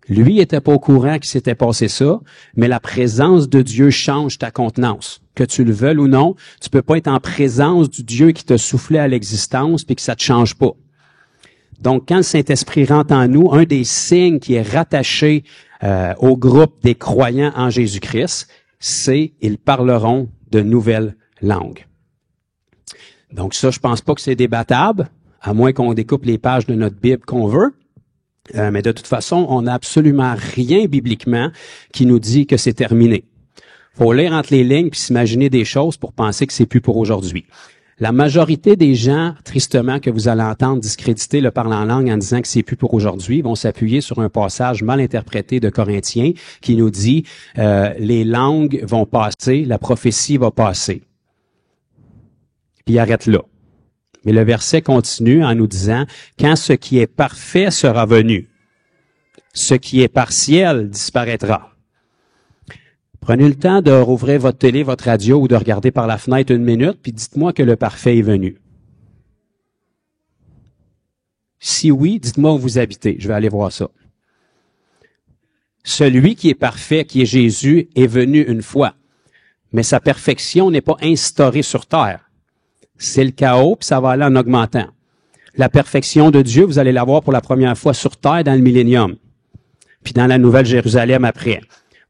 Lui, il était pas au courant qu'il s'était passé ça, mais la présence de Dieu change ta contenance. Que tu le veuilles ou non, tu peux pas être en présence du Dieu qui t'a soufflé à l'existence puis que ça te change pas. Donc, quand le Saint-Esprit rentre en nous, un des signes qui est rattaché au groupe des croyants en Jésus-Christ, c'est ils parleront de nouvelles langues. Donc ça, je pense pas que c'est débattable, à moins qu'on découpe les pages de notre Bible qu'on veut. Mais de toute façon, on n'a absolument rien bibliquement qui nous dit que c'est terminé. Faut lire entre les lignes puis s'imaginer des choses pour penser que c'est plus pour aujourd'hui. La majorité des gens, tristement, que vous allez entendre discréditer le parler en langue en disant que c'est plus pour aujourd'hui, vont s'appuyer sur un passage mal interprété de Corinthiens qui nous dit les langues vont passer, la prophétie va passer. Puis il arrête là. Mais le verset continue en nous disant « Quand ce qui est parfait sera venu, ce qui est partiel disparaîtra. » Prenez le temps de rouvrir votre télé, votre radio ou de regarder par la fenêtre 1 minute, puis dites-moi que le parfait est venu. Si oui, dites-moi où vous habitez. Je vais aller voir ça. Celui qui est parfait, qui est Jésus, est venu une fois. Mais sa perfection n'est pas instaurée sur terre. C'est le chaos, puis ça va aller en augmentant. La perfection de Dieu, vous allez la voir pour la première fois sur terre dans le millénium, puis dans la Nouvelle Jérusalem après.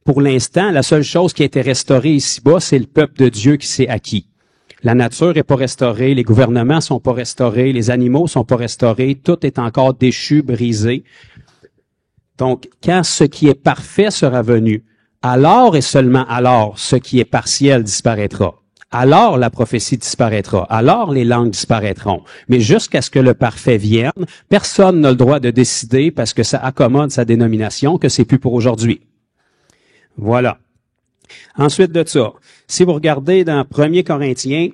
Pour l'instant, la seule chose qui a été restaurée ici-bas, c'est le peuple de Dieu qui s'est acquis. La nature est pas restaurée, les gouvernements sont pas restaurés, les animaux sont pas restaurés, tout est encore déchu, brisé. Donc, quand ce qui est parfait sera venu, alors et seulement alors, ce qui est partiel disparaîtra. Alors la prophétie disparaîtra, alors les langues disparaîtront. Mais jusqu'à ce que le parfait vienne, personne n'a le droit de décider, parce que ça accommode sa dénomination, que c'est plus pour aujourd'hui. Voilà. Ensuite de ça, si vous regardez dans 1 Corinthiens,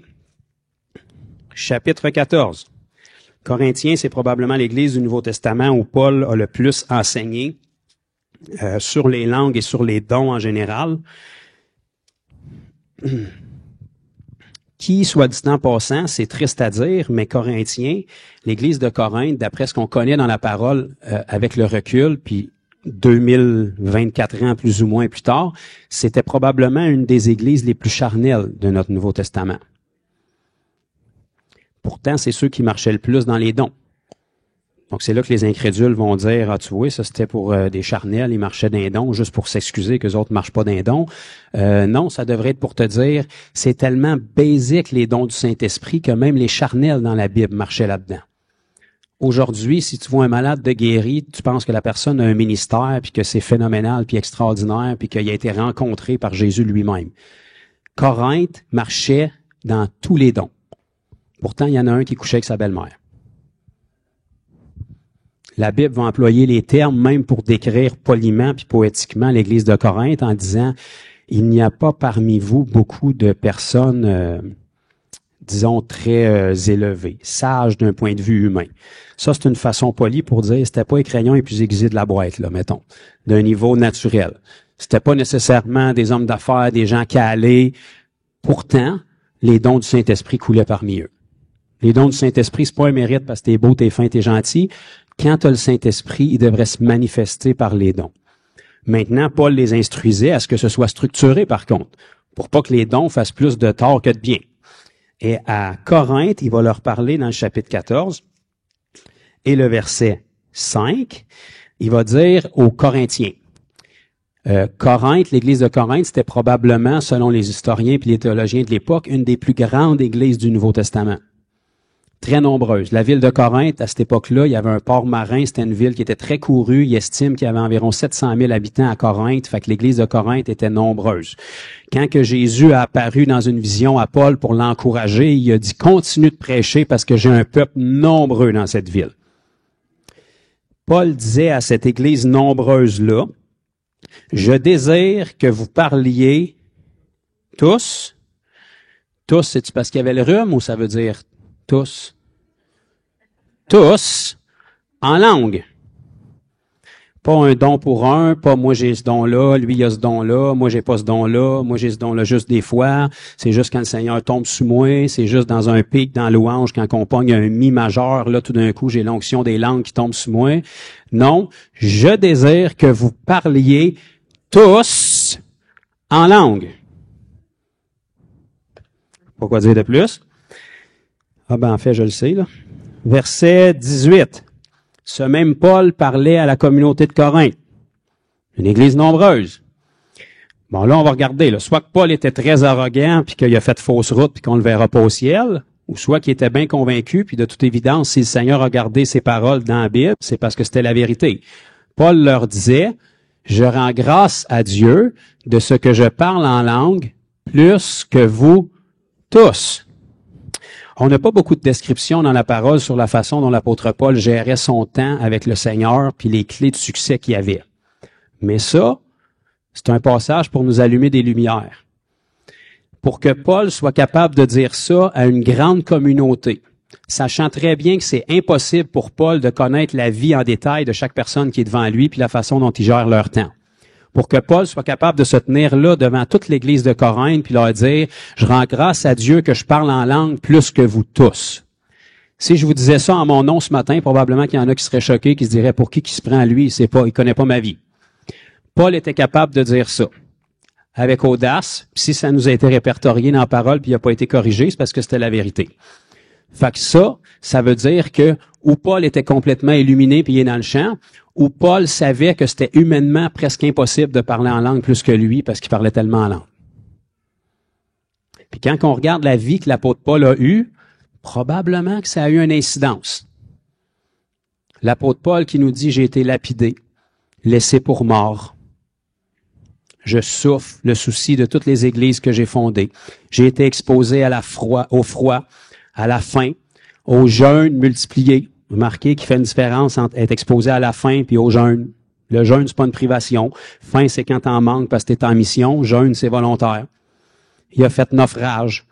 chapitre 14, Corinthiens, c'est probablement l'Église du Nouveau Testament où Paul a le plus enseigné sur les langues et sur les dons en général. qui, soit dit en passant, c'est triste à dire, mais Corinthiens, l'Église de Corinthe, d'après ce qu'on connaît dans la parole, avec le recul, puis 2024 ans plus ou moins plus tard, c'était probablement une des églises les plus charnelles de notre Nouveau Testament. Pourtant, c'est ceux qui marchaient le plus dans les dons. Donc, c'est là que les incrédules vont dire, ah, tu vois, ça c'était pour des charnels, ils marchaient d'un don, juste pour s'excuser que les autres marchent pas d'un don. Non, ça devrait être pour te dire, c'est tellement basique les dons du Saint-Esprit que même les charnels dans la Bible marchaient là-dedans. Aujourd'hui, si tu vois un malade de guéri, tu penses que la personne a un ministère, puis que c'est phénoménal, puis extraordinaire, puis qu'il a été rencontré par Jésus lui-même. Corinthe marchait dans tous les dons. Pourtant, il y en a un qui couchait avec sa belle-mère. La Bible va employer les termes même pour décrire poliment puis poétiquement l'Église de Corinthe en disant « Il n'y a pas parmi vous beaucoup de personnes, disons, très élevées, sages d'un point de vue humain. » Ça, c'est une façon polie pour dire « C'était pas les crayons les plus aiguisés de la boîte, là, mettons, d'un niveau naturel. C'était pas nécessairement des hommes d'affaires, des gens calés. Pourtant, les dons du Saint-Esprit coulaient parmi eux. Les dons du Saint-Esprit, c'est pas un mérite parce que t'es beau, t'es fin, t'es gentil. Quand tu as le Saint-Esprit, il devrait se manifester par les dons. Maintenant, Paul les instruisait à ce que ce soit structuré, par contre, pour pas que les dons fassent plus de tort que de bien. Et à Corinthe, il va leur parler dans le chapitre 14 et le verset 5, il va dire aux Corinthiens. Corinthe, l'église de Corinthe, c'était probablement, selon les historiens et les théologiens de l'époque, une des plus grandes églises du Nouveau Testament. Très nombreuses. La ville de Corinthe, à cette époque-là, il y avait un port marin, c'était une ville qui était très courue. Il estime qu'il y avait environ 700 000 habitants à Corinthe, fait que l'église de Corinthe était nombreuse. Quand que Jésus a apparu dans une vision à Paul pour l'encourager, il a dit « Continue de prêcher parce que j'ai un peuple nombreux dans cette ville. » Paul disait à cette église nombreuse-là, « Je désire que vous parliez tous. » Tous, c'est-tu parce qu'il y avait le rhume ou ça veut dire tous? Tous en langue. Pas un don pour un, pas moi j'ai ce don-là, lui il a ce don-là, moi j'ai pas ce don-là, moi j'ai ce don-là juste des fois, c'est juste quand le Seigneur tombe sous moi, c'est juste dans un pic, dans louange, quand on pogne un mi majeur, là tout d'un coup j'ai l'onction des langues qui tombe sous moi. Non, je désire que vous parliez tous en langue. Pourquoi dire de plus? Ah ben en fait, je le sais, là. Verset 18. Ce même Paul parlait à la communauté de Corinthe, une église nombreuse. Bon, là, on va regarder, là. Soit que Paul était très arrogant, puis qu'il a fait fausse route, puis qu'on le verra pas au ciel, ou soit qu'il était bien convaincu, puis de toute évidence, si le Seigneur a gardé ses paroles dans la Bible, c'est parce que c'était la vérité. Paul leur disait, « Je rends grâce à Dieu de ce que je parle en langue plus que vous tous. » On n'a pas beaucoup de descriptions dans la parole sur la façon dont l'apôtre Paul gérait son temps avec le Seigneur puis les clés de succès qu'il y avait. Mais ça, c'est un passage pour nous allumer des lumières. Pour que Paul soit capable de dire ça à une grande communauté, sachant très bien que c'est impossible pour Paul de connaître la vie en détail de chaque personne qui est devant lui puis la façon dont ils gèrent leur temps. Pour que Paul soit capable de se tenir là devant toute l'église de Corinthe puis leur dire « Je rends grâce à Dieu que je parle en langue plus que vous tous. » Si je vous disais ça en mon nom ce matin, probablement qu'il y en a qui seraient choqués, qui se diraient « Pour qui se prend à lui? Il connaît pas ma vie. » Paul était capable de dire ça avec audace. Si ça nous a été répertorié dans la parole puis il n'a pas été corrigé, c'est parce que c'était la vérité. Fait que ça veut dire que ou Paul était complètement illuminé puis il est dans le champ, ou Paul savait que c'était humainement presque impossible de parler en langue plus que lui parce qu'il parlait tellement en langue. Puis quand on regarde la vie que l'apôtre Paul a eue, probablement que ça a eu une incidence. L'apôtre Paul qui nous dit « J'ai été lapidé, laissé pour mort. Je souffre le souci de toutes les églises que j'ai fondées. J'ai été exposé au froid, à la faim, au jeûne multiplié. » Remarquez qu'il fait une différence entre être exposé à la faim et au jeûne. Le jeûne, c'est pas une privation. Faim, c'est quand t'en manques parce que t'es en mission. Jeûne, c'est volontaire. Il a fait naufrage.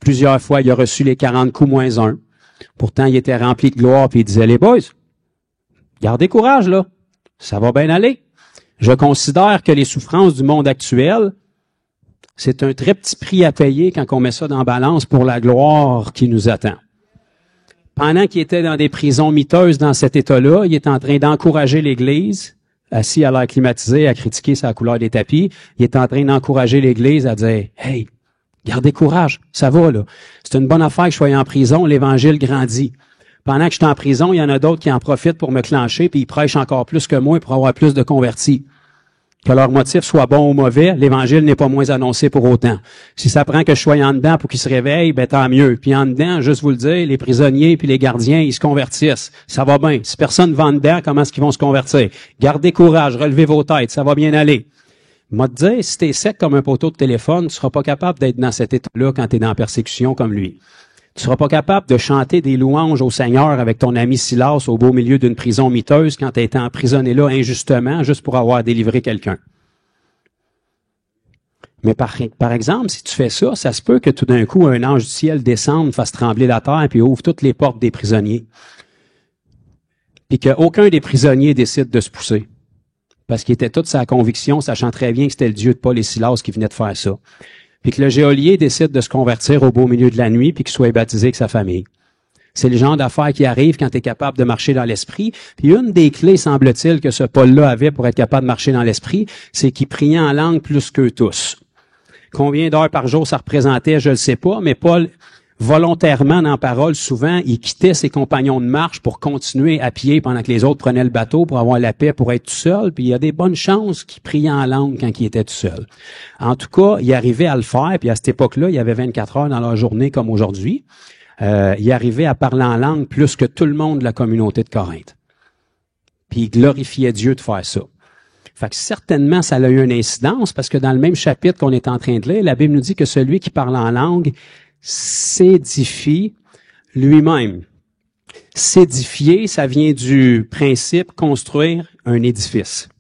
Plusieurs fois, il a reçu les 40 coups moins 1. Pourtant, il était rempli de gloire puis il disait, les boys, gardez courage, là. Ça va bien aller. Je considère que les souffrances du monde actuel C'est un très petit prix à payer quand on met ça dans la balance pour la gloire qui nous attend. Pendant qu'il était dans des prisons miteuses dans cet état-là, il est en train d'encourager l'Église, assis à l'air climatisé, à critiquer sa couleur des tapis. Il est en train d'encourager l'Église à dire « Hey, gardez courage, ça va là. C'est une bonne affaire que je sois en prison, l'Évangile grandit. Pendant que je suis en prison, il y en a d'autres qui en profitent pour me clencher, puis ils prêchent encore plus que moi pour avoir plus de convertis. Que leur motif soit bon ou mauvais, l'Évangile n'est pas moins annoncé pour autant. Si ça prend que je sois en dedans pour qu'ils se réveillent, ben tant mieux. Puis en dedans, juste vous le dire, les prisonniers puis les gardiens, ils se convertissent. Ça va bien. Si personne va en dedans, comment est-ce qu'ils vont se convertir? Gardez courage, relevez vos têtes, ça va bien aller. Moi te dire, si t'es sec comme un poteau de téléphone, tu seras pas capable d'être dans cet état-là quand t'es dans la persécution comme lui. Tu seras pas capable de chanter des louanges au Seigneur avec ton ami Silas au beau milieu d'une prison miteuse quand tu as été emprisonné là injustement juste pour avoir délivré quelqu'un. Mais par exemple, si tu fais ça, ça se peut que tout d'un coup, un ange du ciel descende, fasse trembler la terre puis ouvre toutes les portes des prisonniers. Puis qu'aucun des prisonniers décide de se pousser. Parce qu'il était toute sa conviction, sachant très bien que c'était le Dieu de Paul et Silas qui venait de faire ça. Puis que le geôlier décide de se convertir au beau milieu de la nuit, puis qu'il soit baptisé avec sa famille. C'est le genre d'affaires qui arrive quand tu es capable de marcher dans l'esprit. Puis une des clés, semble-t-il, que ce Paul-là avait pour être capable de marcher dans l'esprit, c'est qu'il priait en langue plus qu'eux tous. Combien d'heures par jour ça représentait, je ne le sais pas, mais Paul, volontairement, dans parole, souvent, il quittait ses compagnons de marche pour continuer à pied pendant que les autres prenaient le bateau pour avoir la paix, pour être tout seul. Puis il y a des bonnes chances qu'il priait en langue quand il était tout seul. En tout cas, il arrivait à le faire, puis à cette époque-là, il y avait 24 heures dans leur journée comme aujourd'hui. Il arrivait à parler en langue plus que tout le monde de la communauté de Corinthe. Puis il glorifiait Dieu de faire ça. Fait que certainement, ça a eu une incidence, parce que dans le même chapitre qu'on est en train de lire, la Bible nous dit que celui qui parle en langue s'édifie lui-même. S'édifier, ça vient du principe construire un édifice.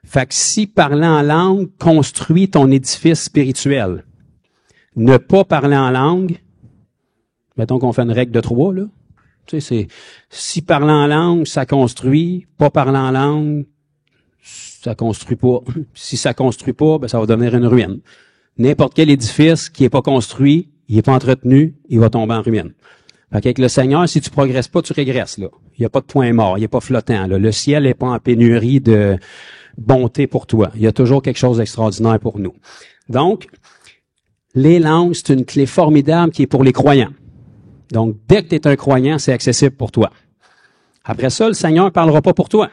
Fait que si parler en langue construit ton édifice spirituel, ne pas parler en langue, mettons qu'on fait une règle de 3, là. Tu sais, c'est si parler en langue, ça construit, pas parler en langue, ça construit pas. Si ça construit pas, ben ça va devenir une ruine. N'importe quel édifice qui est pas construit, il est pas entretenu, il va tomber en ruine. Fait qu'avec le Seigneur, si tu progresses pas, tu régresses, là. Il y a pas de point mort, il est pas flottant, là. Le ciel est pas en pénurie de bonté pour toi. Il y a toujours quelque chose d'extraordinaire pour nous. Donc, les langues, c'est une clé formidable qui est pour les croyants. Donc, dès que tu es un croyant, c'est accessible pour toi. Après ça, le Seigneur parlera pas pour toi.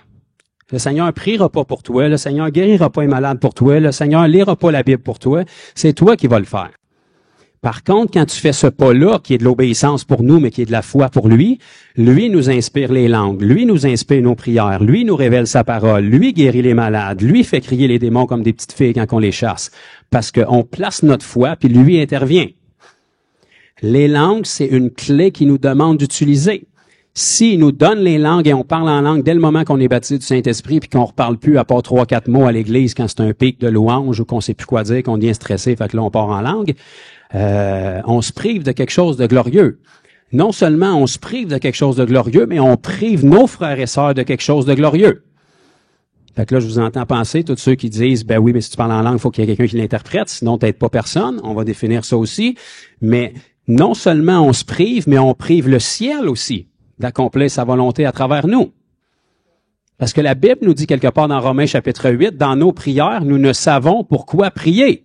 Le Seigneur priera pas pour toi. Le Seigneur guérira pas les malades pour toi. Le Seigneur lira pas la Bible pour toi. C'est toi qui vas le faire. Par contre, quand tu fais ce pas-là, qui est de l'obéissance pour nous, mais qui est de la foi pour lui nous inspire les langues. Lui nous inspire nos prières. Lui nous révèle sa parole. Lui guérit les malades. Lui fait crier les démons comme des petites filles quand on les chasse. Parce qu'on place notre foi, puis lui intervient. Les langues, c'est une clé qu'il nous demande d'utiliser. S'il nous donne les langues et on parle en langue dès le moment qu'on est baptisé du Saint-Esprit puis qu'on reparle plus à part 3-4 mots à l'église quand c'est un pic de louange ou qu'on sait plus quoi dire, qu'on devient stressé, fait que là on part en langue, on se prive de quelque chose de glorieux. Non seulement on se prive de quelque chose de glorieux, mais on prive nos frères et sœurs de quelque chose de glorieux. Fait que là, je vous entends penser, tous ceux qui disent, ben oui, mais si tu parles en langue, il faut qu'il y ait quelqu'un qui l'interprète, sinon t'aides pas personne. On va définir ça aussi. Mais non seulement on se prive, mais on prive le ciel aussi d'accomplir sa volonté à travers nous. Parce que la Bible nous dit quelque part dans Romains chapitre 8, dans nos prières, nous ne savons pourquoi prier.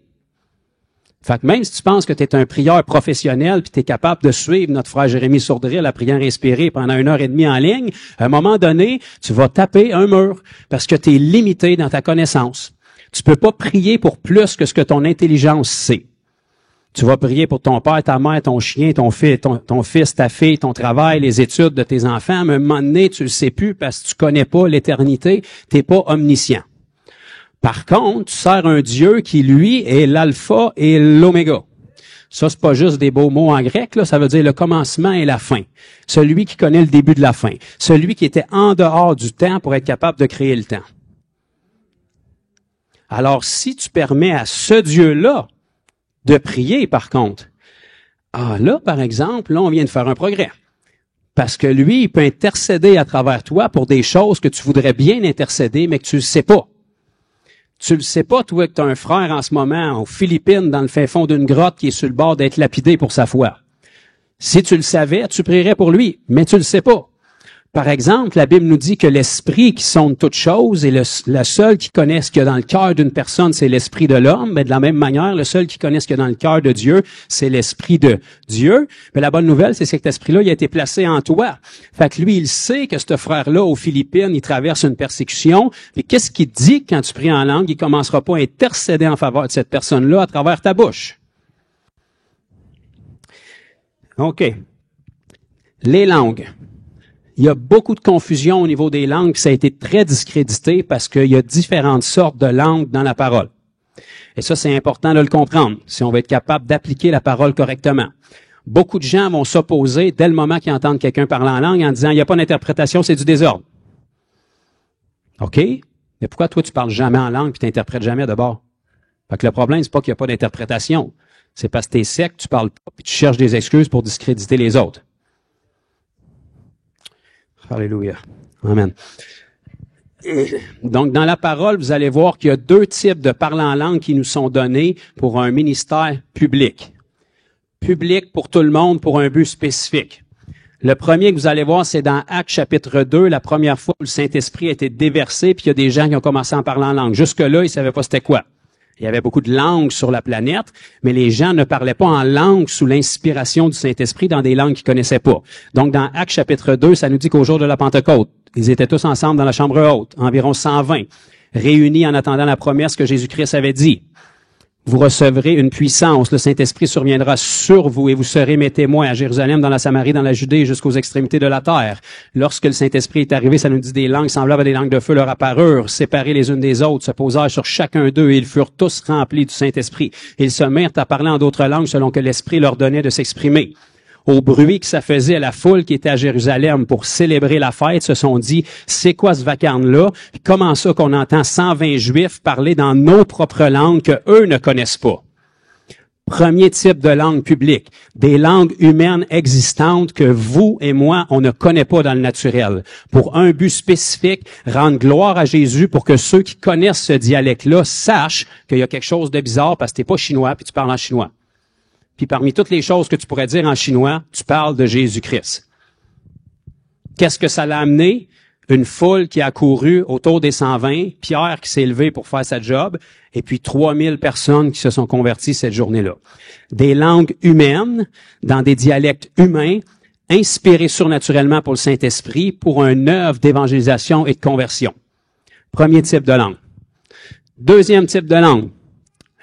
Fait que même si tu penses que tu es un prieur professionnel puis tu es capable de suivre notre frère Jérémy Sourdril, la prière inspirée pendant 1h30 en ligne, à un moment donné, tu vas taper un mur parce que tu es limité dans ta connaissance. Tu peux pas prier pour plus que ce que ton intelligence sait. Tu vas prier pour ton père, ta mère, ton chien, ton fils, ta fille, ton travail, les études de tes enfants. Mais à un moment donné, tu le sais plus parce que tu connais pas l'éternité. T'es pas omniscient. Par contre, tu sers un Dieu qui, lui, est l'alpha et l'oméga. Ça, c'est pas juste des beaux mots en grec, là. Ça veut dire le commencement et la fin. Celui qui connaît le début de la fin. Celui qui était en dehors du temps pour être capable de créer le temps. Alors, si tu permets à ce Dieu-là de prier, par contre. Ah, là, par exemple, là, on vient de faire un progrès. Parce que lui, il peut intercéder à travers toi pour des choses que tu voudrais bien intercéder, mais que tu ne sais pas. Tu le sais pas, toi, que tu as un frère en ce moment aux Philippines, dans le fin fond d'une grotte, qui est sur le bord d'être lapidé pour sa foi. Si tu le savais, tu prierais pour lui, mais tu le sais pas. Par exemple, la Bible nous dit que l'esprit qui sonde toutes choses et le seul qui connaît ce qu'il y a dans le cœur d'une personne, c'est l'esprit de l'homme. Mais de la même manière, le seul qui connaît ce qu'il y a dans le cœur de Dieu, c'est l'esprit de Dieu. Mais la bonne nouvelle, c'est que cet esprit-là, il a été placé en toi. Fait que lui, il sait que ce frère-là, aux Philippines, il traverse une persécution. Et qu'est-ce qu'il dit quand tu pries en langue? Il commencera pas à intercéder en faveur de cette personne-là à travers ta bouche. OK. Les langues. Il y a beaucoup de confusion au niveau des langues, ça a été très discrédité parce qu'il y a différentes sortes de langues dans la parole. Et ça, c'est important de le comprendre, si on veut être capable d'appliquer la parole correctement. Beaucoup de gens vont s'opposer dès le moment qu'ils entendent quelqu'un parler en langue en disant « il n'y a pas d'interprétation, c'est du désordre ». OK? Mais pourquoi toi, tu parles jamais en langue et tu n'interprètes jamais d'abord? Fait que le problème, c'est pas qu'il n'y a pas d'interprétation. C'est parce que tu es sec, tu parles pas, puis tu cherches des excuses pour discréditer les autres. Alléluia. Amen. Donc, dans la parole, vous allez voir qu'il y a deux types de parlants en langue qui nous sont donnés pour un ministère public. Public pour tout le monde, pour un but spécifique. Le premier que vous allez voir, c'est dans Actes chapitre 2, la première fois où le Saint-Esprit a été déversé, puis il y a des gens qui ont commencé à en parler en langue. Jusque-là, ils ne savaient pas c'était quoi. Il y avait beaucoup de langues sur la planète, mais les gens ne parlaient pas en langue sous l'inspiration du Saint-Esprit dans des langues qu'ils connaissaient pas. Donc, dans Actes chapitre 2, ça nous dit qu'au jour de la Pentecôte, ils étaient tous ensemble dans la chambre haute, environ 120, réunis en attendant la promesse que Jésus-Christ avait dit. Vous recevrez une puissance, le Saint-Esprit surviendra sur vous et vous serez mes témoins à Jérusalem, dans la Samarie, dans la Judée, jusqu'aux extrémités de la terre. Lorsque le Saint-Esprit est arrivé, ça nous dit des langues semblables à des langues de feu leur apparurent, séparées les unes des autres, se posèrent sur chacun d'eux et ils furent tous remplis du Saint-Esprit. Ils se mirent à parler en d'autres langues selon que l'Esprit leur donnait de s'exprimer. Au bruit que ça faisait à la foule qui était à Jérusalem pour célébrer la fête, se sont dit, c'est quoi ce vacarme-là? Comment ça qu'on entend 120 Juifs parler dans nos propres langues que eux ne connaissent pas? Premier type de langue publique, des langues humaines existantes que vous et moi, on ne connaît pas dans le naturel. Pour un but spécifique, rendre gloire à Jésus pour que ceux qui connaissent ce dialecte-là sachent qu'il y a quelque chose de bizarre parce que t'es pas chinois puis tu parles en chinois. Puis parmi toutes les choses que tu pourrais dire en chinois, tu parles de Jésus-Christ. Qu'est-ce que ça l'a amené? Une foule qui a couru autour des 120, Pierre qui s'est levé pour faire sa job, et puis 3000 personnes qui se sont converties cette journée-là. Des langues humaines, dans des dialectes humains, inspirés surnaturellement pour le Saint-Esprit, pour une œuvre d'évangélisation et de conversion. Premier type de langue. Deuxième type de langue.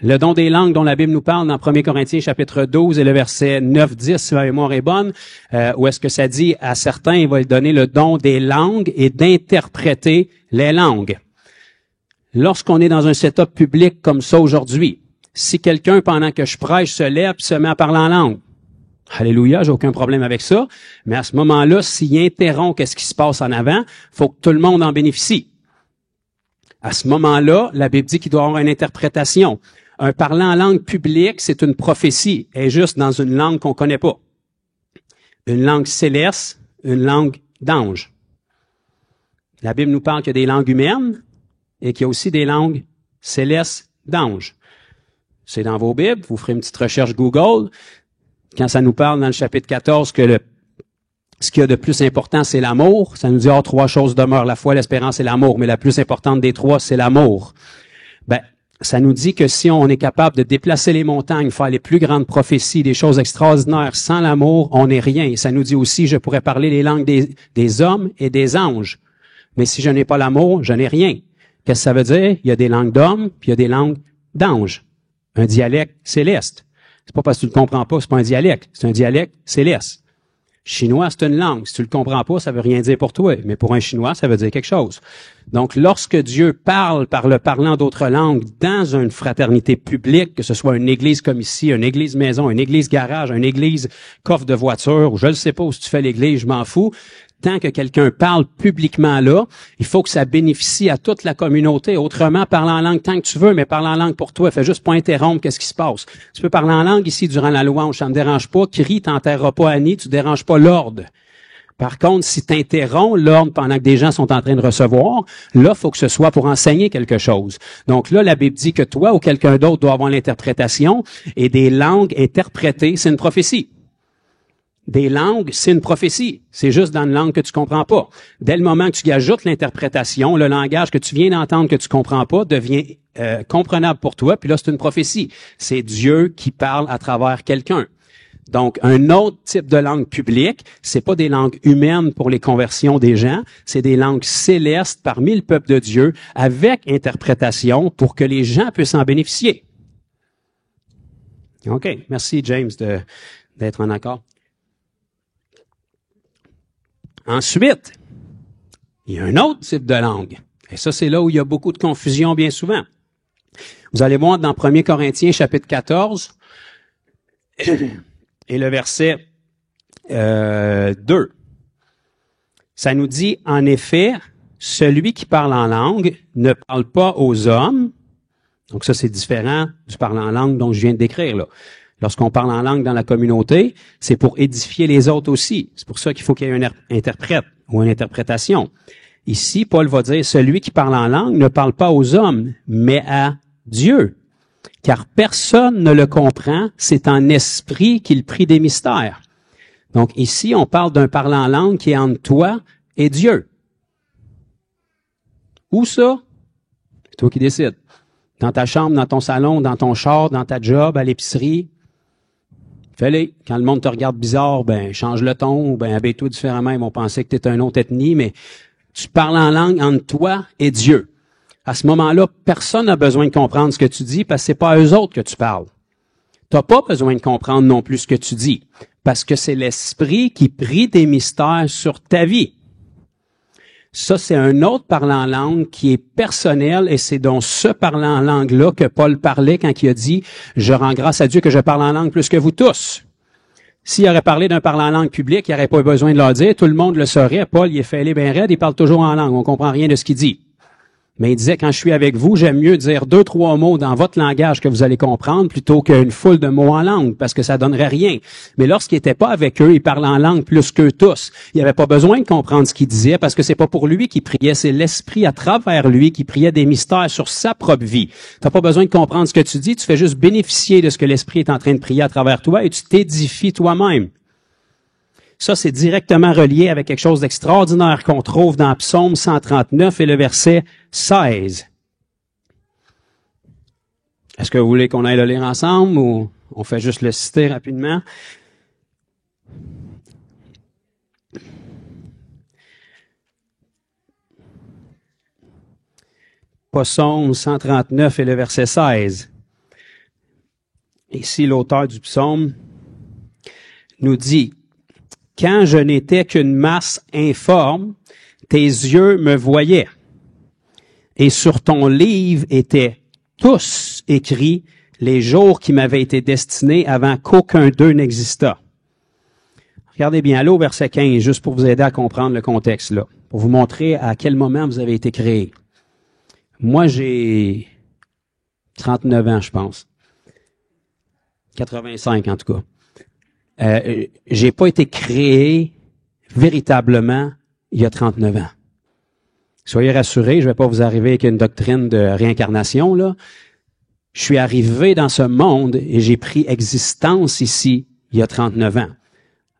Le don des langues dont la Bible nous parle dans 1 Corinthiens chapitre 12 et le verset 9-10, si ma mémoire est bonne, où est-ce que ça dit à certains, il va lui donner le don des langues et d'interpréter les langues. Lorsqu'on est dans un setup public comme ça aujourd'hui, si quelqu'un, pendant que je prêche, se lève et se met à parler en langue, alléluia, j'ai aucun problème avec ça, mais à ce moment-là, s'il interrompt qu'est-ce qui se passe en avant, faut que tout le monde en bénéficie. À ce moment-là, la Bible dit qu'il doit y avoir une interprétation. Un parlant en langue publique, c'est une prophétie, et juste dans une langue qu'on connaît pas. Une langue céleste, une langue d'ange. La Bible nous parle qu'il y a des langues humaines et qu'il y a aussi des langues célestes d'anges. C'est dans vos Bibles, vous ferez une petite recherche Google. Quand ça nous parle dans le chapitre 14 que ce qu'il y a de plus important, c'est l'amour, ça nous dit, trois choses demeurent, la foi, l'espérance et l'amour, mais la plus importante des trois, c'est l'amour. Ça nous dit que si on est capable de déplacer les montagnes, faire les plus grandes prophéties, des choses extraordinaires, sans l'amour, on n'est rien. Et ça nous dit aussi, je pourrais parler les langues des hommes et des anges. Mais si je n'ai pas l'amour, je n'ai rien. Qu'est-ce que ça veut dire? Il y a des langues d'hommes, puis il y a des langues d'anges. Un dialecte céleste. C'est pas parce que tu le comprends pas, c'est pas un dialecte. C'est un dialecte céleste. Chinois, c'est une langue. Si tu le comprends pas, ça veut rien dire pour toi. Mais pour un Chinois, ça veut dire quelque chose. Donc, lorsque Dieu parle par le parlant d'autres langues dans une fraternité publique, que ce soit une église comme ici, une église maison, une église garage, une église coffre de voiture, ou je ne sais pas où tu fais l'église, je m'en fous. Tant que quelqu'un parle publiquement là, il faut que ça bénéficie à toute la communauté. Autrement, parle en langue tant que tu veux, mais parle en langue pour toi. Fais juste pas interrompre qu'est-ce qui se passe. Tu peux parler en langue ici durant la louange, ça me dérange pas. Crie, t'enterreras pas Annie, tu déranges pas l'ordre. Par contre, si tu interromps l'ordre pendant que des gens sont en train de recevoir, là, il faut que ce soit pour enseigner quelque chose. Donc là, la Bible dit que toi ou quelqu'un d'autre doit avoir l'interprétation, et des langues interprétées, c'est une prophétie. Des langues, c'est une prophétie. C'est juste dans une langue que tu comprends pas. Dès le moment que tu y ajoutes l'interprétation, le langage que tu viens d'entendre que tu comprends pas devient comprenable pour toi, puis là, c'est une prophétie. C'est Dieu qui parle à travers quelqu'un. Donc, un autre type de langue publique, c'est pas des langues humaines pour les conversions des gens, c'est des langues célestes parmi le peuple de Dieu avec interprétation pour que les gens puissent en bénéficier. OK. Merci, James, d'être en accord. Ensuite, il y a un autre type de langue. Et ça, c'est là où il y a beaucoup de confusion bien souvent. Vous allez voir dans 1 Corinthiens, chapitre 14, et le verset 2. Ça nous dit, en effet, celui qui parle en langue ne parle pas aux hommes. Donc ça, c'est différent du parler en langue dont je viens de décrire là. Lorsqu'on parle en langue dans la communauté, c'est pour édifier les autres aussi. C'est pour ça qu'il faut qu'il y ait un interprète ou une interprétation. Ici, Paul va dire, celui qui parle en langue ne parle pas aux hommes, mais à Dieu. Car personne ne le comprend, c'est en esprit qu'il prie des mystères. Donc ici, on parle d'un parlant en langue qui est entre toi et Dieu. Où ça? C'est toi qui décides. Dans ta chambre, dans ton salon, dans ton char, dans ta job, à l'épicerie. Fais-le. Quand le monde te regarde bizarre, ben change le ton, ou ben habille-toi différemment, ils vont penser que tu es une autre ethnie, mais tu parles en langue entre toi et Dieu. À ce moment-là, personne n'a besoin de comprendre ce que tu dis parce que c'est pas à eux autres que tu parles. Tu n'as pas besoin de comprendre non plus ce que tu dis parce que c'est l'Esprit qui prie des mystères sur ta vie. Ça, c'est un autre parlant en langue qui est personnel et c'est dans ce parlant en langue-là que Paul parlait quand il a dit « Je rends grâce à Dieu que je parle en langue plus que vous tous ». S'il aurait parlé d'un parlant en langue public, il n'aurait pas besoin de leur dire, tout le monde le saurait. Paul, il est fêlé bien raide, il parle toujours en langue, on comprend rien de ce qu'il dit. Mais il disait, quand je suis avec vous, j'aime mieux dire 2, 3 mots dans votre langage que vous allez comprendre plutôt qu'une foule de mots en langue, parce que ça donnerait rien. Mais lorsqu'il n'était pas avec eux, il parlait en langue plus qu'eux tous. Il n'avait pas besoin de comprendre ce qu'il disait, parce que c'est pas pour lui qu'il priait, c'est l'Esprit à travers lui qui priait des mystères sur sa propre vie. T'as pas besoin de comprendre ce que tu dis, tu fais juste bénéficier de ce que l'Esprit est en train de prier à travers toi et tu t'édifies toi-même. Ça, c'est directement relié avec quelque chose d'extraordinaire qu'on trouve dans Psaume 139 et le verset 16. Est-ce que vous voulez qu'on aille le lire ensemble ou on fait juste le citer rapidement? Psaume 139 et le verset 16. Ici, l'auteur du psaume nous dit: quand je n'étais qu'une masse informe, tes yeux me voyaient. Et sur ton livre étaient tous écrits les jours qui m'avaient été destinés avant qu'aucun d'eux n'existât. Regardez bien, allez au verset 15, juste pour vous aider à comprendre le contexte là, pour vous montrer à quel moment vous avez été créé. Moi, j'ai 39 ans, je pense. 85 en tout cas. J'ai pas été créé véritablement il y a 39 ans. Soyez rassurés, je vais pas vous arriver avec une doctrine de réincarnation, là. Je suis arrivé dans ce monde et j'ai pris existence ici il y a 39 ans.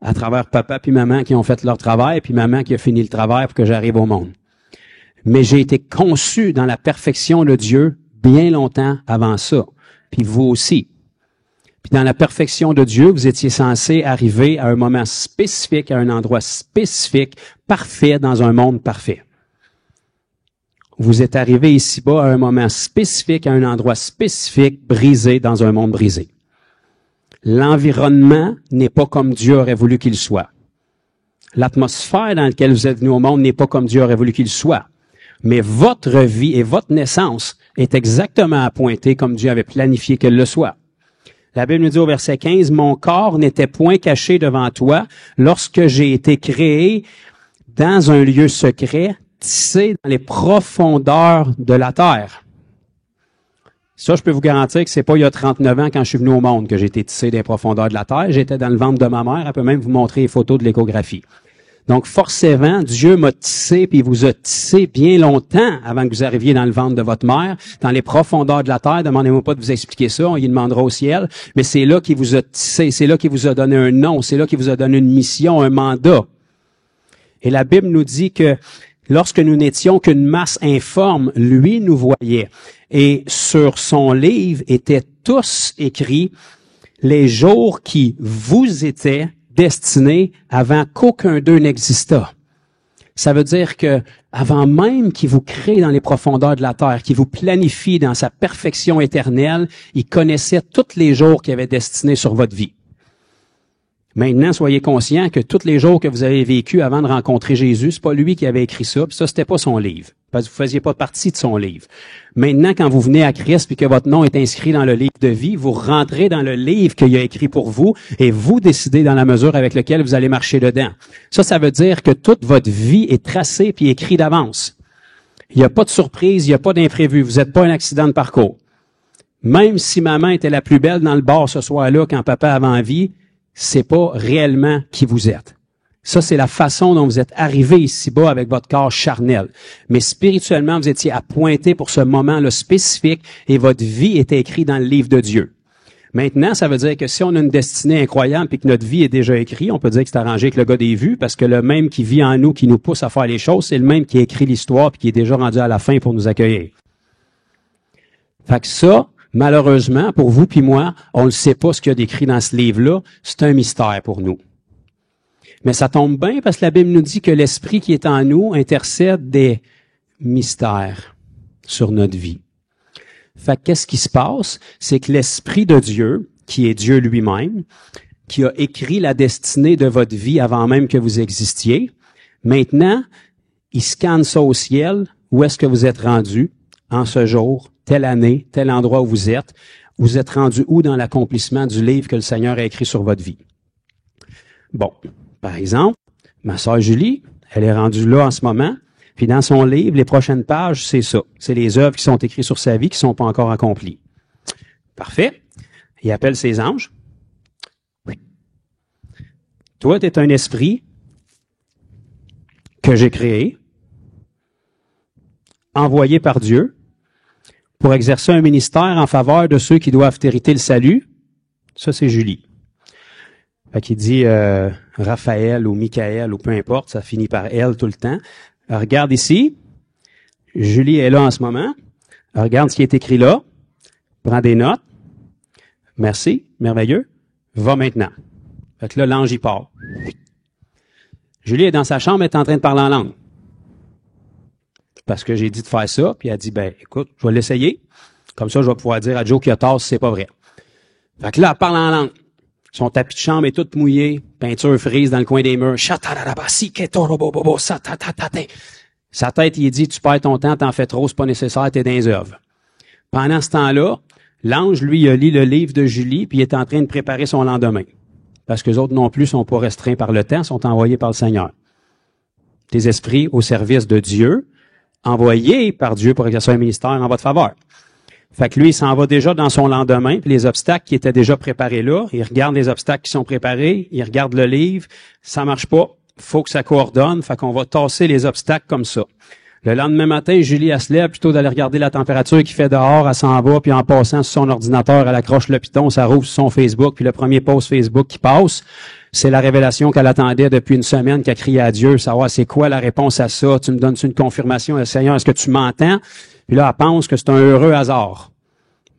À travers papa puis maman qui ont fait leur travail, puis maman qui a fini le travail pour que j'arrive au monde. Mais j'ai été conçu dans la perfection de Dieu bien longtemps avant ça. Puis vous aussi. Puis dans la perfection de Dieu, vous étiez censé arriver à un moment spécifique, à un endroit spécifique, parfait, dans un monde parfait. Vous êtes arrivé ici-bas à un moment spécifique, à un endroit spécifique, brisé dans un monde brisé. L'environnement n'est pas comme Dieu aurait voulu qu'il soit. L'atmosphère dans laquelle vous êtes venu au monde n'est pas comme Dieu aurait voulu qu'il soit. Mais votre vie et votre naissance est exactement appointée comme Dieu avait planifié qu'elle le soit. La Bible nous dit au verset 15, « Mon corps n'était point caché devant toi lorsque j'ai été créé dans un lieu secret, tissé dans les profondeurs de la terre. » Ça, je peux vous garantir que c'est pas il y a 39 ans quand je suis venu au monde que j'ai été tissé dans les profondeurs de la terre. J'étais dans le ventre de ma mère. Elle peut même vous montrer les photos de l'échographie. Donc, forcément, Dieu m'a tissé, puis il vous a tissé bien longtemps avant que vous arriviez dans le ventre de votre mère, dans les profondeurs de la terre. Demandez-moi pas de vous expliquer ça, on y demandera au ciel. Mais c'est là qu'il vous a tissé, c'est là qu'il vous a donné un nom, c'est là qu'il vous a donné une mission, un mandat. Et la Bible nous dit que lorsque nous n'étions qu'une masse informe, lui nous voyait. Et sur son livre étaient tous écrits les jours qui vous étaient destinés avant qu'aucun d'eux n'existât. Ça veut dire que avant même qu'il vous crée dans les profondeurs de la terre, qu'il vous planifie dans sa perfection éternelle, il connaissait tous les jours qu'il avait destinés sur votre vie. Maintenant, soyez conscients que tous les jours que vous avez vécu avant de rencontrer Jésus, c'est pas lui qui avait écrit ça, puis ça, c'était pas son livre. Parce que vous faisiez pas partie de son livre. Maintenant, quand vous venez à Christ puis que votre nom est inscrit dans le livre de vie, vous rentrez dans le livre qu'il a écrit pour vous et vous décidez dans la mesure avec laquelle vous allez marcher dedans. Ça veut dire que toute votre vie est tracée puis écrite d'avance. Il n'y a pas de surprise, il n'y a pas d'imprévu. Vous n'êtes pas un accident de parcours. Même si maman était la plus belle dans le bar ce soir-là quand papa avait envie, c'est pas réellement qui vous êtes. Ça, c'est la façon dont vous êtes arrivé ici-bas avec votre corps charnel. Mais spirituellement, vous étiez appointé pour ce moment-là spécifique et votre vie était écrite dans le livre de Dieu. Maintenant, ça veut dire que si on a une destinée incroyable et que notre vie est déjà écrite, on peut dire que c'est arrangé avec le gars des vues parce que le même qui vit en nous, qui nous pousse à faire les choses, c'est le même qui a écrit l'histoire et qui est déjà rendu à la fin pour nous accueillir. Fait que ça, malheureusement, pour vous puis moi, on ne sait pas ce qu'il y a d'écrit dans ce livre-là. C'est un mystère pour nous. Mais ça tombe bien parce que la Bible nous dit que l'Esprit qui est en nous intercède des mystères sur notre vie. Fait que qu'est-ce qui se passe? C'est que l'Esprit de Dieu, qui est Dieu lui-même, qui a écrit la destinée de votre vie avant même que vous existiez, maintenant, il scanne ça au ciel. Où est-ce que vous êtes rendu en ce jour, telle année, tel endroit où vous êtes? Vous êtes rendu où dans l'accomplissement du livre que le Seigneur a écrit sur votre vie? Bon. Par exemple, ma sœur Julie, elle est rendue là en ce moment, puis dans son livre, les prochaines pages, c'est ça. C'est les œuvres qui sont écrites sur sa vie qui sont pas encore accomplies. Parfait. Il appelle ses anges. Oui. Toi, tu es un esprit que j'ai créé, envoyé par Dieu, pour exercer un ministère en faveur de ceux qui doivent hériter le salut. Ça, c'est Julie. Fait qu'il dit Raphaël ou Michaël ou peu importe, ça finit par elle tout le temps. Regarde ici, Julie est là en ce moment. Regarde ce qui est écrit là. Prends des notes. Merci, merveilleux. Va maintenant. Fait que là, l'ange y part. Julie est dans sa chambre, elle est en train de parler en langue. Parce que j'ai dit de faire ça, puis elle dit, ben écoute, je vais l'essayer. Comme ça, je vais pouvoir dire à Joe qu'il a tort si c'est pas vrai. Fait que là, elle parle en langue. Son tapis de chambre est tout mouillé, peinture frise dans le coin des murs. Sa tête, il dit, tu perds ton temps, t'en fais trop, c'est pas nécessaire, t'es dans les œuvres. Pendant ce temps-là, l'ange, lui, il a lu le livre de Julie, puis il est en train de préparer son lendemain. Parce que les autres non plus sont pas restreints par le temps, sont envoyés par le Seigneur. Tes esprits au service de Dieu, envoyés par Dieu pour exercer un ministère en votre faveur. Fait que lui, il s'en va déjà dans son lendemain, puis les obstacles qui étaient déjà préparés là, il regarde les obstacles qui sont préparés, il regarde le livre, ça marche pas, faut que ça coordonne, fait qu'on va tasser les obstacles comme ça. Le lendemain matin, Julie, elle se lève, plutôt d'aller regarder la température qu'il fait dehors, elle s'en va, puis en passant sur son ordinateur, elle accroche le piton, ça rouvre sur son Facebook, puis le premier post Facebook qui passe, c'est la révélation qu'elle attendait depuis une semaine, qu'elle criait à Dieu, savoir c'est quoi la réponse à ça, tu me donnes-tu une confirmation, Seigneur, est-ce que tu m'entends? Puis là, elle pense que c'est un heureux hasard.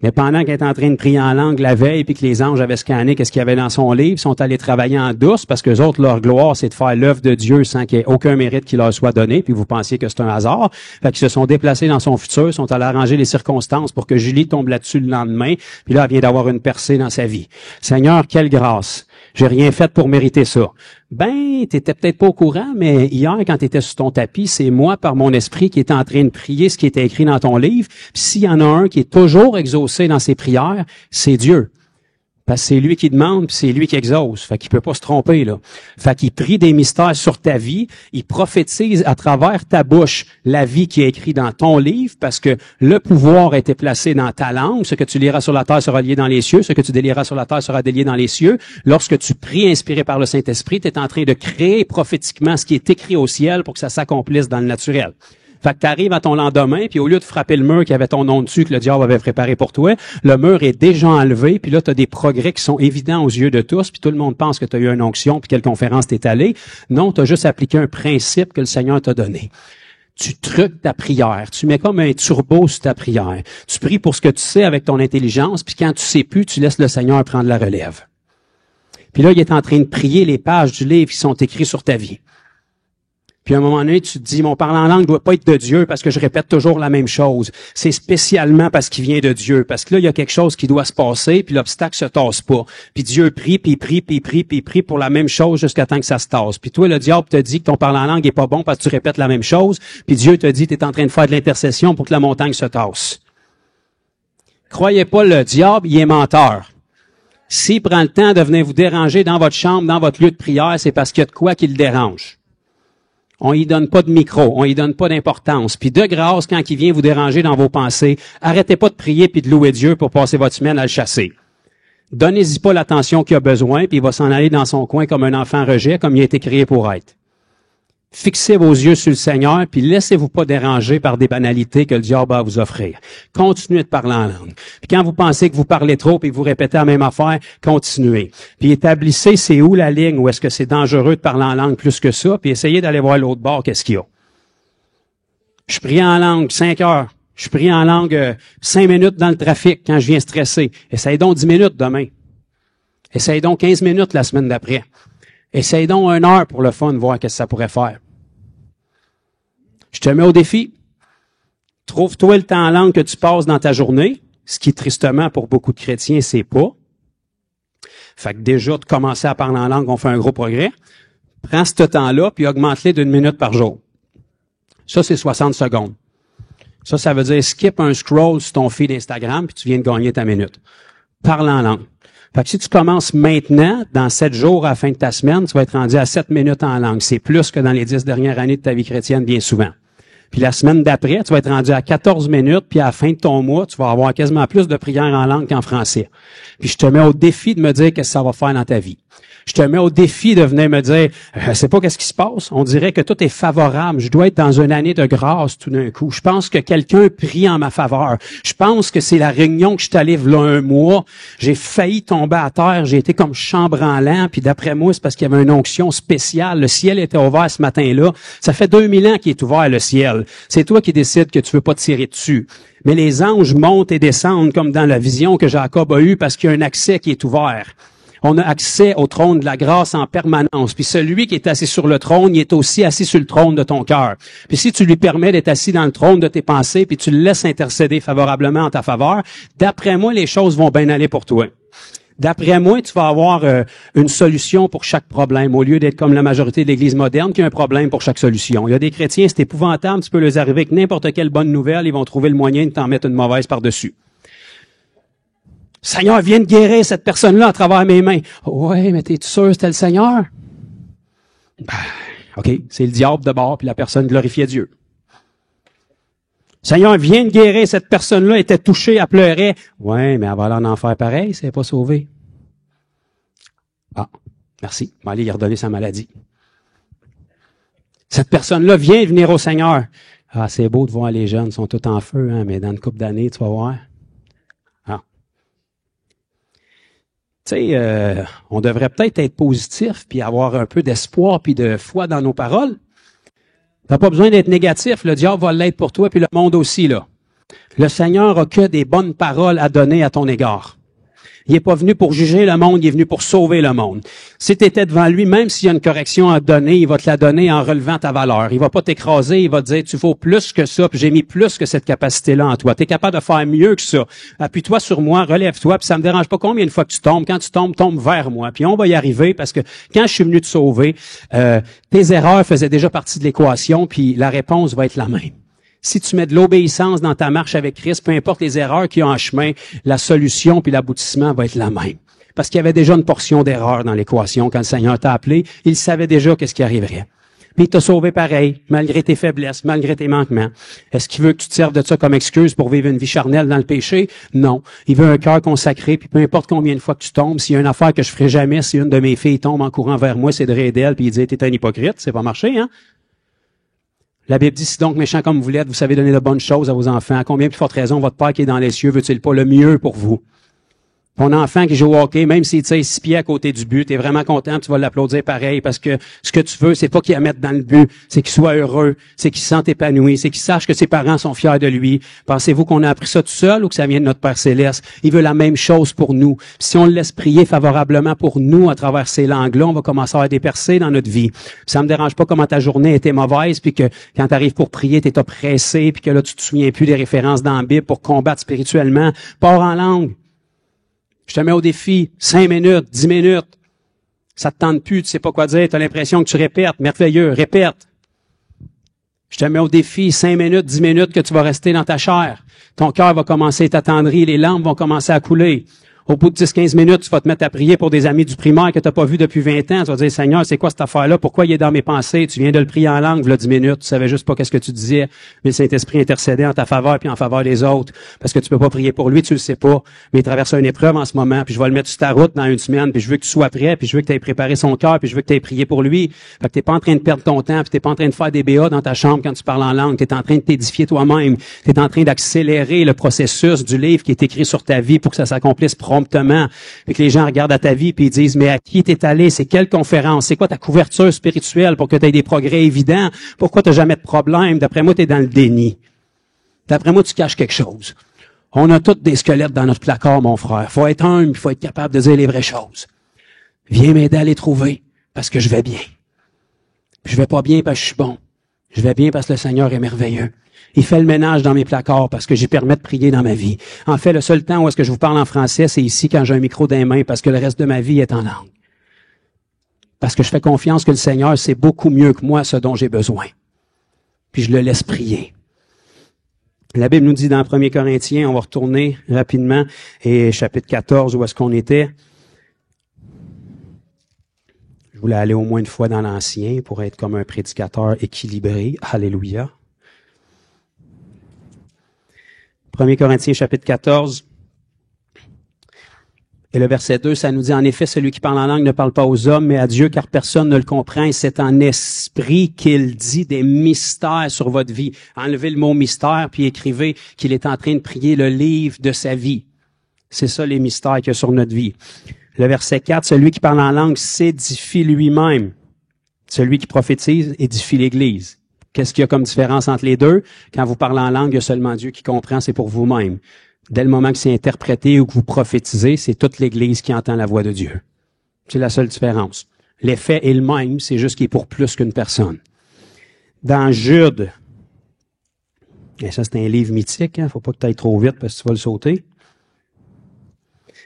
Mais pendant qu'elle est en train de prier en langue la veille, puis que les anges avaient scanné qu'est-ce qu'il y avait dans son livre, ils sont allés travailler en douce, parce que les autres, leur gloire, c'est de faire l'œuvre de Dieu sans qu'il y ait aucun mérite qui leur soit donné, puis vous pensiez que c'est un hasard. Fait qu'ils se sont déplacés dans son futur, sont allés arranger les circonstances pour que Julie tombe là-dessus le lendemain, puis là, elle vient d'avoir une percée dans sa vie. Seigneur, quelle grâce! J'ai rien fait pour mériter ça. Ben, t'étais peut-être pas au courant, mais hier, quand t'étais sur ton tapis, c'est moi, par mon esprit, qui était en train de prier ce qui était écrit dans ton livre. Puis s'il y en a un qui est toujours exaucé dans ses prières, c'est Dieu. Parce que c'est lui qui demande, puis c'est lui qui exauce. Fait qu'il peut pas se tromper, là. Fait qu'il prie des mystères sur ta vie. Il prophétise à travers ta bouche la vie qui est écrite dans ton livre, parce que le pouvoir a été placé dans ta langue. Ce que tu liras sur la terre sera lié dans les cieux. Ce que tu délieras sur la terre sera délié dans les cieux. Lorsque tu pries inspiré par le Saint-Esprit, tu es en train de créer prophétiquement ce qui est écrit au ciel pour que ça s'accomplisse dans le naturel. Fait que t'arrives à ton lendemain, puis au lieu de frapper le mur qui avait ton nom dessus, que le diable avait préparé pour toi, le mur est déjà enlevé, puis là, tu as des progrès qui sont évidents aux yeux de tous, puis tout le monde pense que tu as eu une onction, puis quelle conférence t'es allé. Non, tu as juste appliqué un principe que le Seigneur t'a donné. Tu truques ta prière. Tu mets comme un turbo sur ta prière. Tu pries pour ce que tu sais avec ton intelligence, puis quand tu sais plus, tu laisses le Seigneur prendre la relève. Puis là, il est en train de prier les pages du livre qui sont écrites sur ta vie. Puis à un moment donné, tu te dis, mon parler en langue doit pas être de Dieu parce que je répète toujours la même chose. C'est spécialement parce qu'il vient de Dieu. Parce que là, il y a quelque chose qui doit se passer, puis l'obstacle se tasse pas. Puis Dieu prie, puis il prie, puis il prie, puis il prie pour la même chose jusqu'à temps que ça se tasse. Puis toi, le diable te dit que ton parler en langue est pas bon parce que tu répètes la même chose. Puis Dieu te dit, tu es en train de faire de l'intercession pour que la montagne se tasse. Croyez pas, le diable, il est menteur. S'il prend le temps de venir vous déranger dans votre chambre, dans votre lieu de prière, c'est parce qu'il y a de quoi qui le dérange. On y donne pas de micro, on y donne pas d'importance. Puis de grâce, quand il vient vous déranger dans vos pensées, arrêtez pas de prier puis de louer Dieu pour passer votre semaine à le chasser. Donnez-y pas l'attention qu'il a besoin, puis il va s'en aller dans son coin comme un enfant rejet, comme il a été créé pour être. Fixez vos yeux sur le Seigneur, puis laissez-vous pas déranger par des banalités que le diable va vous offrir. Continuez de parler en langue. Puis quand vous pensez que vous parlez trop et que vous répétez la même affaire, continuez. Puis établissez c'est où la ligne, où est-ce que c'est dangereux de parler en langue plus que ça, puis essayez d'aller voir l'autre bord, qu'est-ce qu'il y a. Je prie en langue 5 heures. Je prie en langue 5 minutes dans le trafic quand je viens stressé. Essaye donc 10 minutes demain. Essaye donc 15 minutes la semaine d'après. Essaye donc 1 heure pour le fun, voir qu'est-ce que ça pourrait faire. Je te mets au défi. Trouve-toi le temps en langue que tu passes dans ta journée, ce qui, tristement, pour beaucoup de chrétiens, c'est pas. Fait que déjà, de commencer à parler en langue, on fait un gros progrès. Prends ce temps-là, puis augmente-le d'1 minute par jour. Ça, c'est 60 secondes. Ça veut dire skip un scroll sur ton feed Instagram, puis tu viens de gagner ta minute. Parle en langue. Fait que si tu commences maintenant, dans 7 jours à la fin de ta semaine, tu vas être rendu à 7 minutes en langue. C'est plus que dans les 10 dernières années de ta vie chrétienne, bien souvent. Puis la semaine d'après, tu vas être rendu à 14 minutes, puis à la fin de ton mois, tu vas avoir quasiment plus de prières en langue qu'en français. Puis je te mets au défi de me dire qu'est-ce que ça va faire dans ta vie. Je te mets au défi de venir me dire, je sais pas qu'est-ce qui se passe. On dirait que tout est favorable. Je dois être dans une année de grâce tout d'un coup. Je pense que quelqu'un prie en ma faveur. Je pense que c'est la réunion que je t'allais là 1 mois. J'ai failli tomber à terre. J'ai été comme chambranlant. Puis d'après moi, c'est parce qu'il y avait une onction spéciale. Le ciel était ouvert ce matin-là. Ça fait 2000 ans qu'il est ouvert, le ciel. C'est toi qui décides que tu veux pas te tirer dessus. Mais les anges montent et descendent comme dans la vision que Jacob a eue parce qu'il y a un accès qui est ouvert. On a accès au trône de la grâce en permanence. Puis celui qui est assis sur le trône, il est aussi assis sur le trône de ton cœur. Puis si tu lui permets d'être assis dans le trône de tes pensées, puis tu le laisses intercéder favorablement en ta faveur, d'après moi, les choses vont bien aller pour toi. D'après moi, tu vas avoir une solution pour chaque problème, au lieu d'être comme la majorité de l'Église moderne qui a un problème pour chaque solution. Il y a des chrétiens, c'est épouvantable, tu peux les arriver avec n'importe quelle bonne nouvelle, ils vont trouver le moyen de t'en mettre une mauvaise par-dessus. Seigneur, viens de guérir cette personne-là à travers mes mains. Ouais, mais t'es sûr c'était le Seigneur? OK, c'est le diable de bord, puis la personne glorifiait Dieu. Seigneur, viens de guérir cette personne-là, était touchée, elle pleurait. Ouais, mais elle va aller en enfer pareil, si elle n'est pas sauvée. Ah, merci. On va aller y redonner sa maladie. Cette personne-là vient de venir au Seigneur. Ah, c'est beau de voir les jeunes, ils sont tous en feu, hein, mais dans une couple d'années, tu vas voir. Tu sais, on devrait peut-être être positif, puis avoir un peu d'espoir, puis de foi dans nos paroles. T'as pas besoin d'être négatif, le diable va l'être pour toi, puis le monde aussi, là. Le Seigneur a que des bonnes paroles à donner à ton égard. Il est pas venu pour juger le monde, il est venu pour sauver le monde. Si tu étais devant lui, même s'il y a une correction à te donner, il va te la donner en relevant ta valeur. Il va pas t'écraser, il va te dire, tu vaux plus que ça, puis j'ai mis plus que cette capacité-là en toi. Tu es capable de faire mieux que ça. Appuie-toi sur moi, relève-toi, puis ça me dérange pas combien de fois que tu tombes. Quand tu tombes, tombe vers moi. Puis on va y arriver, parce que quand je suis venu te sauver, tes erreurs faisaient déjà partie de l'équation, puis la réponse va être la même. Si tu mets de l'obéissance dans ta marche avec Christ, peu importe les erreurs qu'il y a en chemin, la solution puis l'aboutissement va être la même. Parce qu'il y avait déjà une portion d'erreur dans l'équation quand le Seigneur t'a appelé. Il savait déjà qu'est-ce qui arriverait. Puis il t'a sauvé pareil, malgré tes faiblesses, malgré tes manquements. Est-ce qu'il veut que tu te serves de ça comme excuse pour vivre une vie charnelle dans le péché? Non. Il veut un cœur consacré, puis peu importe combien de fois que tu tombes, s'il y a une affaire que je ferai jamais, si une de mes filles tombe en courant vers moi, c'est de rire d'elle, puis il dit, t'es un hypocrite, c'est pas marché, hein? La Bible dit, si donc méchant comme vous l'êtes, vous savez donner de bonnes choses à vos enfants, à combien plus forte raison votre Père qui est dans les cieux veut-il pas le mieux pour vous? Ton enfant qui joue au hockey, même s'il tire 6 pieds à côté du but, t'es vraiment content, tu vas l'applaudir pareil, parce que ce que tu veux, c'est pas qu'il la mette dans le but, c'est qu'il soit heureux, c'est qu'il se sente épanoui, c'est qu'il sache que ses parents sont fiers de lui. Pensez-vous qu'on a appris ça tout seul ou que ça vient de notre Père Céleste? Il veut la même chose pour nous. Puis si on le laisse prier favorablement pour nous à travers ces langues-là, on va commencer à avoir des percées dans notre vie. Puis ça me dérange pas comment ta journée était mauvaise, puis que quand t'arrives pour prier, t'es oppressé, puis que là, tu te souviens plus des références dans la Bible pour combattre spirituellement. Pars en langue. Je te mets au défi, 5 minutes, 10 minutes. Ça te tente plus, tu sais pas quoi dire, tu as l'impression que tu répètes. Merveilleux, répète. Je te mets au défi, 5 minutes, 10 minutes que tu vas rester dans ta chair. Ton cœur va commencer à t'attendrir, les larmes vont commencer à couler. Au bout de 10-15 minutes, tu vas te mettre à prier pour des amis du primaire que tu n'as pas vu depuis 20 ans. Tu vas dire, Seigneur, c'est quoi cette affaire-là? Pourquoi il est dans mes pensées? Tu viens de le prier en langue, voilà 10 minutes. Tu savais juste pas qu'est-ce que tu disais. Mais le Saint-Esprit intercédait en ta faveur puis en faveur des autres. Parce que tu peux pas prier pour lui, tu le sais pas. Mais il traverse une épreuve en ce moment, puis je vais le mettre sur ta route dans une semaine, puis je veux que tu sois prêt, puis je veux que tu aies préparé son cœur, puis je veux que tu aies prié pour lui. Fait que t'es pas en train de perdre ton temps, puis t'es pas en train de faire des BA dans ta chambre quand tu parles en langue. T'es en train de t'édifier toi-même. T'es en train d'accélérer le processus du livre qui est écrit sur ta vie pour que ça s'accomplisse promptement. Puis que les gens regardent à ta vie puis ils disent, mais à qui t'es allé? C'est quelle conférence? C'est quoi ta couverture spirituelle pour que tu aies des progrès évidents? Pourquoi tu n'as jamais de problème? D'après moi, tu es dans le déni. D'après moi, tu caches quelque chose. On a tous des squelettes dans notre placard, mon frère. Faut être humble, il faut être capable de dire les vraies choses. Viens m'aider à les trouver, parce que je vais bien. Puis je vais pas bien parce que je suis bon. Je vais bien parce que le Seigneur est merveilleux. Il fait le ménage dans mes placards parce que j'y permets de prier dans ma vie. En fait, le seul temps où est-ce que je vous parle en français, c'est ici quand j'ai un micro dans les mains parce que le reste de ma vie est en langue. Parce que je fais confiance que le Seigneur sait beaucoup mieux que moi ce dont j'ai besoin. Puis je le laisse prier. La Bible nous dit dans 1 Corinthiens, on va retourner rapidement, et chapitre 14, où est-ce qu'on était? Je voulais aller au moins une fois dans l'Ancien pour être comme un prédicateur équilibré. Alléluia. 1 Corinthiens, chapitre 14, et le verset 2, ça nous dit, en effet, celui qui parle en langue ne parle pas aux hommes, mais à Dieu, car personne ne le comprend, et c'est en esprit qu'il dit des mystères sur votre vie. Enlevez le mot mystère, puis écrivez qu'il est en train de prier le livre de sa vie. C'est ça les mystères qu'il y a sur notre vie. Le verset 4, celui qui parle en langue s'édifie lui-même. Celui qui prophétise édifie l'Église. Qu'est-ce qu'il y a comme différence entre les deux? Quand vous parlez en langue, il y a seulement Dieu qui comprend, c'est pour vous-même. Dès le moment que c'est interprété ou que vous prophétisez, c'est toute l'Église qui entend la voix de Dieu. C'est la seule différence. L'effet est le même, c'est juste qu'il est pour plus qu'une personne. Dans Jude, et ça c'est un livre mythique, faut pas que tu ailles trop vite parce que tu vas le sauter.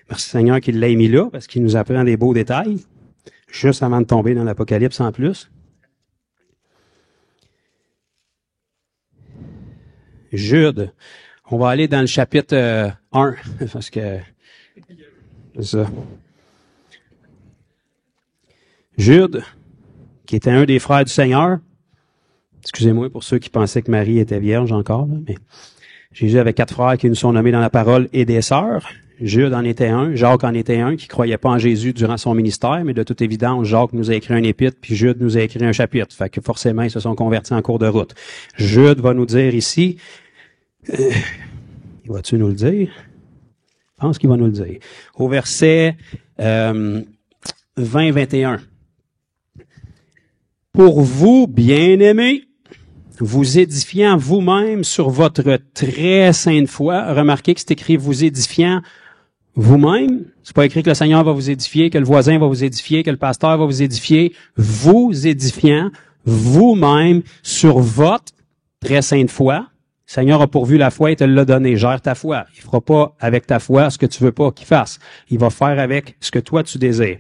Merci Seigneur qu'il l'ait mis là, parce qu'il nous apprend des beaux détails, juste avant de tomber dans l'Apocalypse en plus. Jude. On va aller dans le chapitre 1, parce que c'est ça. Jude, qui était un des frères du Seigneur. Excusez-moi pour ceux qui pensaient que Marie était vierge encore, là, mais Jésus avait 4 frères qui nous sont nommés dans la parole et des sœurs. Jude en était un, Jacques en était un, qui croyait pas en Jésus durant son ministère, mais de toute évidence, Jacques nous a écrit un épître, puis Jude nous a écrit un chapitre. Fait que forcément, ils se sont convertis en cours de route. Jude va nous dire ici, va-tu nous le dire? Je pense qu'il va nous le dire. Au verset 20-21. Pour vous, bien-aimés, vous édifiant vous-même sur votre très sainte foi. Remarquez que c'est écrit vous édifiant vous-même. C'est pas écrit que le Seigneur va vous édifier, que le voisin va vous édifier, que le pasteur va vous édifier. Vous édifiant vous-même sur votre très sainte foi. Le Seigneur a pourvu la foi et te l'a donné. Gère ta foi. Il fera pas avec ta foi ce que tu veux pas qu'il fasse. Il va faire avec ce que toi tu désires.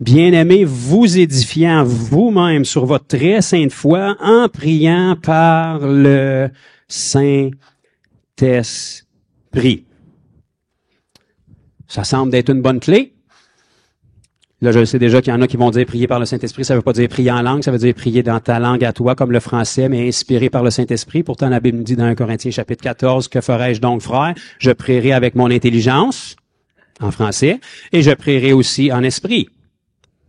Bien-aimés, vous édifiant vous-même sur votre très sainte foi en priant par le Saint-Esprit. Ça semble être une bonne clé. Là, je sais déjà qu'il y en a qui vont dire prier par le Saint-Esprit. Ça veut pas dire prier en langue, ça veut dire prier dans ta langue à toi, comme le français, mais inspiré par le Saint-Esprit. Pourtant, la Bible nous dit dans 1 Corinthiens chapitre 14, que ferai-je donc, frère? Je prierai avec mon intelligence, en français, et je prierai aussi en esprit.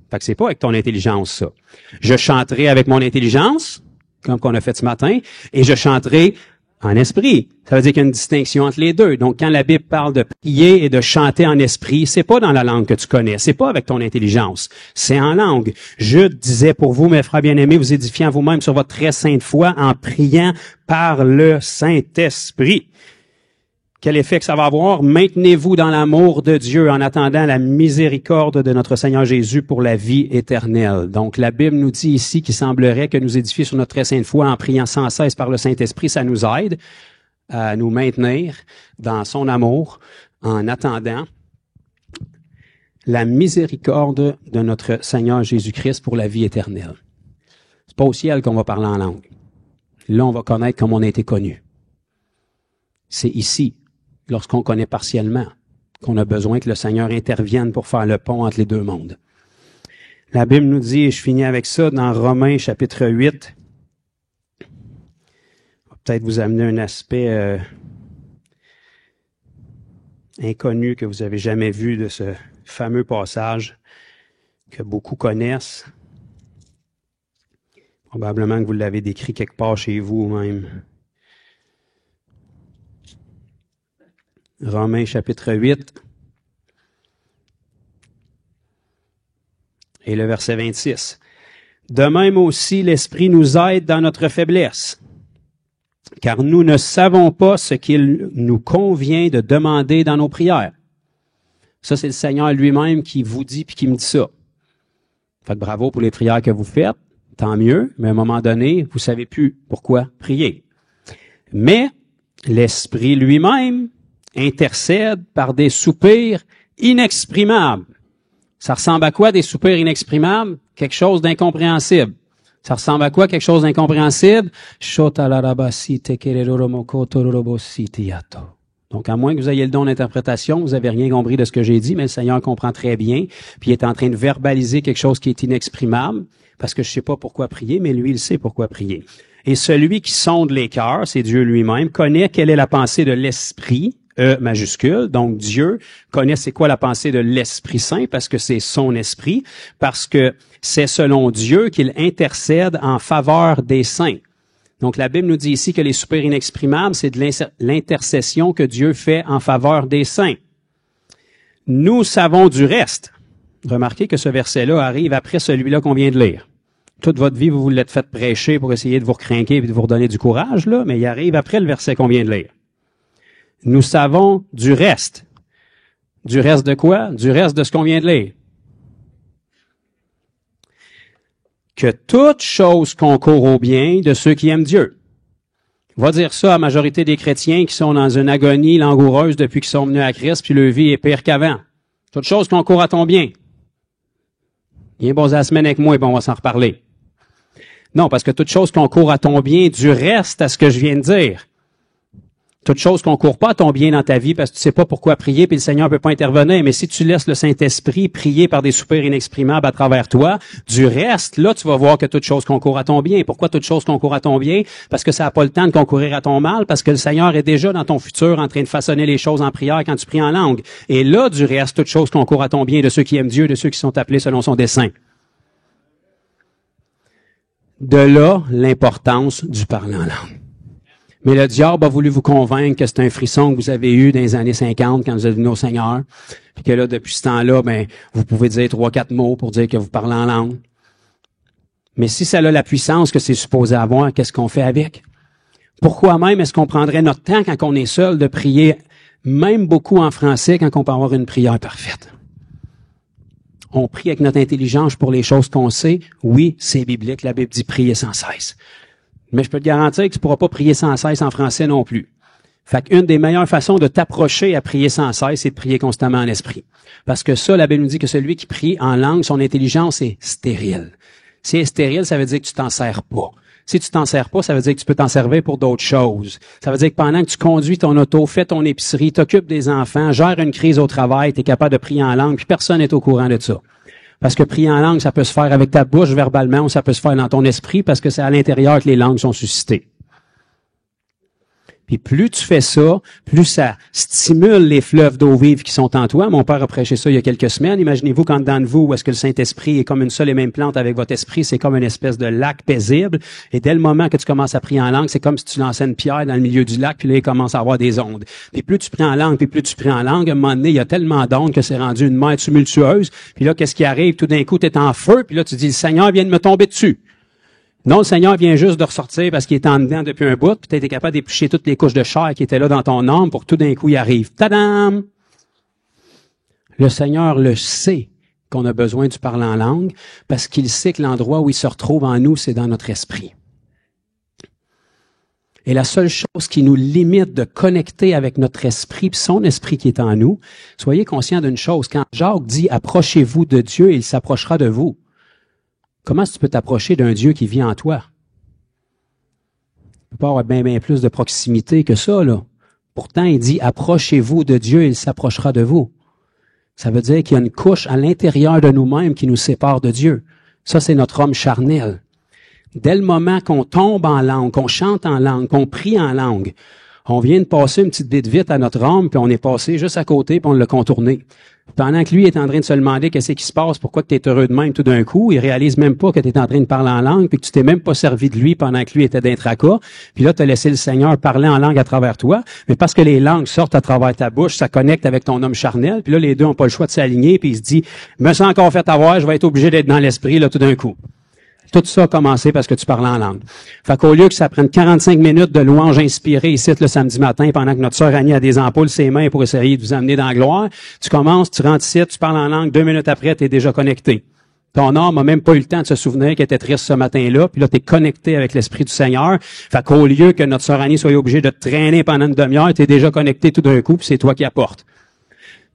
Fait que c'est pas avec ton intelligence, ça. Je chanterai avec mon intelligence, comme qu'on a fait ce matin, et je chanterai en esprit. Ça veut dire qu'il y a une distinction entre les deux. Donc, quand la Bible parle de prier et de chanter en esprit, c'est pas dans la langue que tu connais, c'est pas avec ton intelligence, c'est en langue. Jude disait pour vous, mes frères bien-aimés, vous édifiant vous-même sur votre très sainte foi en priant par le Saint-Esprit. Quel effet que ça va avoir? Maintenez-vous dans l'amour de Dieu en attendant la miséricorde de notre Seigneur Jésus pour la vie éternelle. Donc, la Bible nous dit ici qu'il semblerait que nous édifier sur notre très sainte foi en priant sans cesse par le Saint-Esprit, ça nous aide à nous maintenir dans son amour en attendant la miséricorde de notre Seigneur Jésus-Christ pour la vie éternelle. C'est pas au ciel qu'on va parler en langue. Là, on va connaître comme on a été connu. C'est ici, lorsqu'on connaît partiellement, qu'on a besoin que le Seigneur intervienne pour faire le pont entre les deux mondes. La Bible nous dit, et je finis avec ça, dans Romains chapitre 8, va peut-être vous amener un aspect inconnu que vous avez jamais vu de ce fameux passage que beaucoup connaissent. Probablement que vous l'avez décrit quelque part chez vous même. Romains chapitre 8 et le verset 26. De même aussi, l'Esprit nous aide dans notre faiblesse, car nous ne savons pas ce qu'il nous convient de demander dans nos prières. Ça, c'est le Seigneur lui-même qui vous dit puis qui me dit ça. Faites bravo pour les prières que vous faites, tant mieux, mais à un moment donné, vous savez plus pourquoi prier. Mais l'Esprit lui-même intercède par des soupirs inexprimables. Ça ressemble à quoi, des soupirs inexprimables? Quelque chose d'incompréhensible. Ça ressemble à quoi, quelque chose d'incompréhensible? Donc, à moins que vous ayez le don d'interprétation, vous n'avez rien compris de ce que j'ai dit, mais le Seigneur comprend très bien, puis il est en train de verbaliser quelque chose qui est inexprimable, parce que je ne sais pas pourquoi prier, mais lui, il sait pourquoi prier. Et celui qui sonde les cœurs, c'est Dieu lui-même, connaît quelle est la pensée de l'Esprit, E majuscule. Donc, Dieu connaît c'est quoi la pensée de l'Esprit Saint parce que c'est son esprit, parce que c'est selon Dieu qu'il intercède en faveur des saints. Donc, la Bible nous dit ici que les soupirs inexprimables, c'est de l'intercession que Dieu fait en faveur des saints. Nous savons du reste. Remarquez que ce verset-là arrive après celui-là qu'on vient de lire. Toute votre vie, vous l'êtes fait prêcher pour essayer de vous recrinquer et de vous redonner du courage, là, mais il arrive après le verset qu'on vient de lire. Nous savons du reste. Du reste de quoi? Du reste de ce qu'on vient de lire. Que toute chose concourt au bien de ceux qui aiment Dieu. On va dire ça à la majorité des chrétiens qui sont dans une agonie langoureuse depuis qu'ils sont venus à Christ, puis leur vie est pire qu'avant. Toute chose concourt à ton bien. Viens passer la semaine avec moi et puis on va s'en reparler. Non, parce que toute chose concourt à ton bien du reste à ce que je viens de dire. Toute chose concourt pas à ton bien dans ta vie parce que tu sais pas pourquoi prier puis le Seigneur peut pas intervenir. Mais si tu laisses le Saint-Esprit prier par des soupirs inexprimables à travers toi, du reste, là, tu vas voir que toute chose concourt à ton bien. Pourquoi toute chose concourt à ton bien? Parce que ça n'a pas le temps de concourir à ton mal, parce que le Seigneur est déjà dans ton futur en train de façonner les choses en prière quand tu pries en langue. Et là, du reste, toute chose concourt à ton bien de ceux qui aiment Dieu, de ceux qui sont appelés selon son dessein. De là, l'importance du parler en langue. Mais le diable a voulu vous convaincre que c'est un frisson que vous avez eu dans les années 50 quand vous êtes venu au Seigneur, puis que là, depuis ce temps-là, vous pouvez dire 3-4 mots pour dire que vous parlez en langue. Mais si ça a la puissance que c'est supposé avoir, qu'est-ce qu'on fait avec? Pourquoi même est-ce qu'on prendrait notre temps quand on est seul de prier, même beaucoup en français, quand on peut avoir une prière parfaite? On prie avec notre intelligence pour les choses qu'on sait. Oui, c'est biblique. La Bible dit prier sans cesse. Mais je peux te garantir que tu ne pourras pas prier sans cesse en français non plus. Fait qu'une des meilleures façons de t'approcher à prier sans cesse, c'est de prier constamment en esprit. Parce que ça, la Bible nous dit que celui qui prie en langue, son intelligence est stérile. Si elle est stérile, ça veut dire que tu t'en sers pas. Si tu t'en sers pas, ça veut dire que tu peux t'en servir pour d'autres choses. Ça veut dire que pendant que tu conduis ton auto, fais ton épicerie, t'occupes des enfants, gères une crise au travail, tu es capable de prier en langue, puis personne n'est au courant de ça. Parce que prier en langue, ça peut se faire avec ta bouche verbalement ou ça peut se faire dans ton esprit parce que c'est à l'intérieur que les langues sont suscitées. Puis plus tu fais ça, plus ça stimule les fleuves d'eau vive qui sont en toi. Mon père a prêché ça il y a quelques semaines. Imaginez-vous quand dans vous, où est-ce que le Saint-Esprit est comme une seule et même plante avec votre esprit, c'est comme une espèce de lac paisible. Et dès le moment que tu commences à prier en langue, c'est comme si tu lançais une pierre dans le milieu du lac, puis là, il commence à avoir des ondes. Puis plus tu pries en langue, puis plus tu pries en langue, à un moment donné, il y a tellement d'ondes que c'est rendu une mer tumultueuse. Puis là, qu'est-ce qui arrive? Tout d'un coup, tu es en feu, puis là, tu dis, le Seigneur vient de me tomber dessus. Non, le Seigneur vient juste de ressortir parce qu'il est en dedans depuis un bout, puis tu as été capable d'éplucher toutes les couches de chair qui étaient là dans ton âme pour que tout d'un coup, il arrive. Tadam! Le Seigneur le sait qu'on a besoin du parler en langue parce qu'il sait que l'endroit où il se retrouve en nous, c'est dans notre esprit. Et la seule chose qui nous limite de connecter avec notre esprit, puis son esprit qui est en nous, soyez conscients d'une chose. Quand Jacques dit « Approchez-vous de Dieu, il s'approchera de vous », comment est-ce que tu peux t'approcher d'un Dieu qui vit en toi? Tu peux pas avoir bien plus de proximité que ça, là. Pourtant, il dit, approchez-vous de Dieu, il s'approchera de vous. Ça veut dire qu'il y a une couche à l'intérieur de nous-mêmes qui nous sépare de Dieu. Ça, c'est notre homme charnel. Dès le moment qu'on tombe en langue, qu'on chante en langue, qu'on prie en langue, on vient de passer une petite bite vite à notre âme, puis on est passé juste à côté, puis on l'a contourné. Pendant que lui est en train de se demander qu'est-ce qui se passe, pourquoi tu es heureux de même tout d'un coup, il réalise même pas que tu es en train de parler en langue, puis que tu t'es même pas servi de lui pendant que lui était d'intracas, puis là tu as laissé le Seigneur parler en langue à travers toi, mais parce que les langues sortent à travers ta bouche, ça connecte avec ton homme charnel, puis là les deux ont pas le choix de s'aligner, puis il se dit, me sens encore fait avoir, je vais être obligé d'être dans l'esprit là tout d'un coup. Tout ça a commencé parce que tu parles en langue. Fait qu'au lieu que ça prenne 45 minutes de louange inspirée ici le samedi matin pendant que notre sœur Annie a des ampoules ses mains pour essayer de vous amener dans la gloire, tu commences, tu rentres ici, tu parles en langue, 2 minutes après, tu es déjà connecté. Ton âme n'a même pas eu le temps de se souvenir qu'elle était triste ce matin-là, puis là, tu es connecté avec l'Esprit du Seigneur. Fait qu'au lieu que notre sœur Annie soit obligée de te traîner pendant une demi-heure, tu es déjà connecté tout d'un coup, puis c'est toi qui apportes.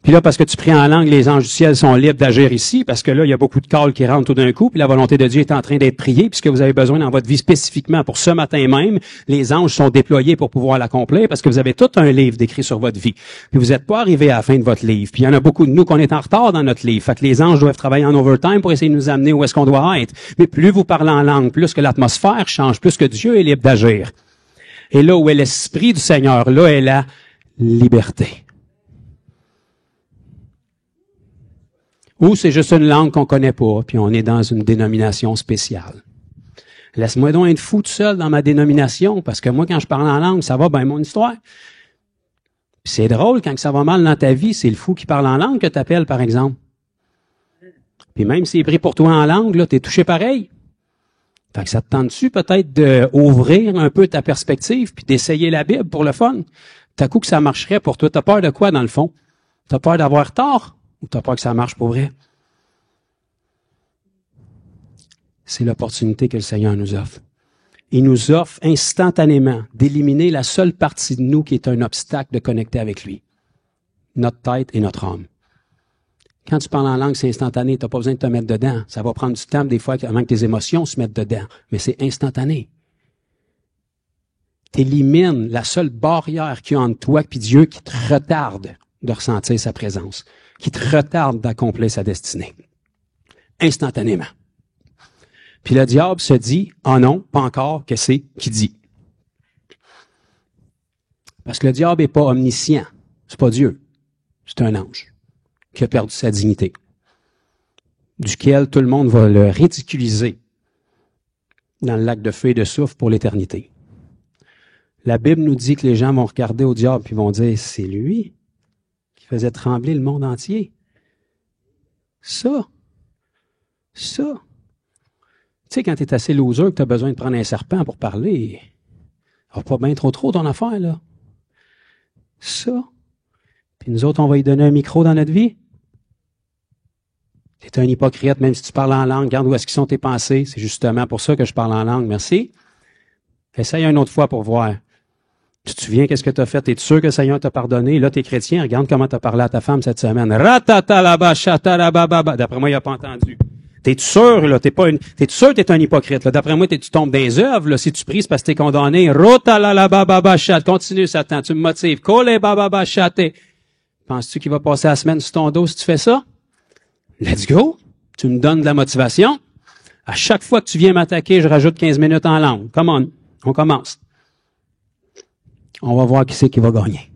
Puis là, parce que tu pries en langue, les anges du ciel sont libres d'agir ici, parce que là, il y a beaucoup de calls qui rentrent tout d'un coup, puis la volonté de Dieu est en train d'être priée, puis ce que vous avez besoin dans votre vie spécifiquement pour ce matin même, les anges sont déployés pour pouvoir l'accomplir, parce que vous avez tout un livre décrit sur votre vie. Puis vous n'êtes pas arrivé à la fin de votre livre. Puis il y en a beaucoup de nous qu'on est en retard dans notre livre. Fait que les anges doivent travailler en overtime pour essayer de nous amener où est-ce qu'on doit être. Mais plus vous parlez en langue, plus que l'atmosphère change, plus que Dieu est libre d'agir. Et là où est l'Esprit du Seigneur, là est la liberté. Ou c'est juste une langue qu'on connaît pas, puis on est dans une dénomination spéciale. Laisse-moi donc être fou tout seul dans ma dénomination, parce que moi, quand je parle en langue, ça va bien mon histoire. Puis c'est drôle, quand ça va mal dans ta vie, c'est le fou qui parle en langue que tu appelles, par exemple. Puis même s'il est pris pour toi en langue, là, t'es touché pareil. Fait que ça te tente-tu peut-être d'ouvrir un peu ta perspective, puis d'essayer la Bible pour le fun? T'as coup que ça marcherait pour toi. T'as peur de quoi, dans le fond? T'as peur d'avoir tort? Ou t'as peur que ça marche pour vrai? C'est l'opportunité que le Seigneur nous offre. Il nous offre instantanément d'éliminer la seule partie de nous qui est un obstacle de connecter avec lui. Notre tête et notre âme. Quand tu parles en langue, c'est instantané. T'as pas besoin de te mettre dedans. Ça va prendre du temps, des fois, avant que tes émotions se mettent dedans. Mais c'est instantané. T'élimines la seule barrière qu'il y a entre toi et Dieu qui te retarde de ressentir sa présence, qui te retarde d'accomplir sa destinée. Instantanément. Puis le diable se dit, « Ah non, pas encore, que c'est qui dit? » Parce que le diable n'est pas omniscient. C'est pas Dieu. C'est un ange qui a perdu sa dignité, duquel tout le monde va le ridiculiser dans le lac de feu et de soufre pour l'éternité. La Bible nous dit que les gens vont regarder au diable et vont dire, « C'est lui qui faisait trembler le monde entier. » Ça. Tu sais, quand tu es assez loser que tu as besoin de prendre un serpent pour parler, ça va pas bien trop ton affaire, là. Ça. Puis nous autres, on va lui donner un micro dans notre vie. Tu es un hypocrite, même si tu parles en langue. Regarde où est-ce qu'ils sont tes pensées. C'est justement pour ça que je parle en langue. Merci. Essaye une autre fois pour voir. Tu te souviens qu'est-ce que tu as fait? Es-tu sûr que le Seigneur t'a pardonné? Là, t'es chrétien. Regarde comment tu as parlé à ta femme cette semaine. D'après moi, il n'a pas entendu. T'es-tu sûr, là? T'es-tu sûr que t'es un hypocrite, là? D'après moi, tu tombes dans les œuvres, là. Si tu pries, c'est parce que t'es condamné. Continue, Satan. Tu me motives. Penses-tu qu'il va passer la semaine sur ton dos si tu fais ça? Let's go. Tu me donnes de la motivation. À chaque fois que tu viens m'attaquer, je rajoute 15 minutes en langue. Come on commence. On va voir qui c'est qui va gagner.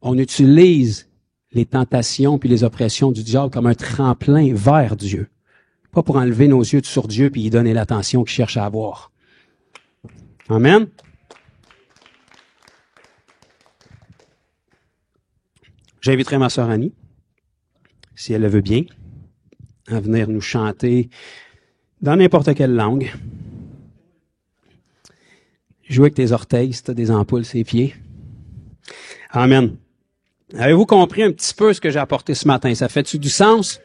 On utilise les tentations puis les oppressions du diable comme un tremplin vers Dieu. Pas pour enlever nos yeux sur Dieu puis y donner l'attention qu'il cherche à avoir. Amen. J'inviterai ma sœur Annie, si elle le veut bien, à venir nous chanter dans n'importe quelle langue. Jouer avec tes orteils si tu as des ampoules sur les pieds. Amen. Avez-vous compris un petit peu ce que j'ai apporté ce matin? Ça fait-tu du sens?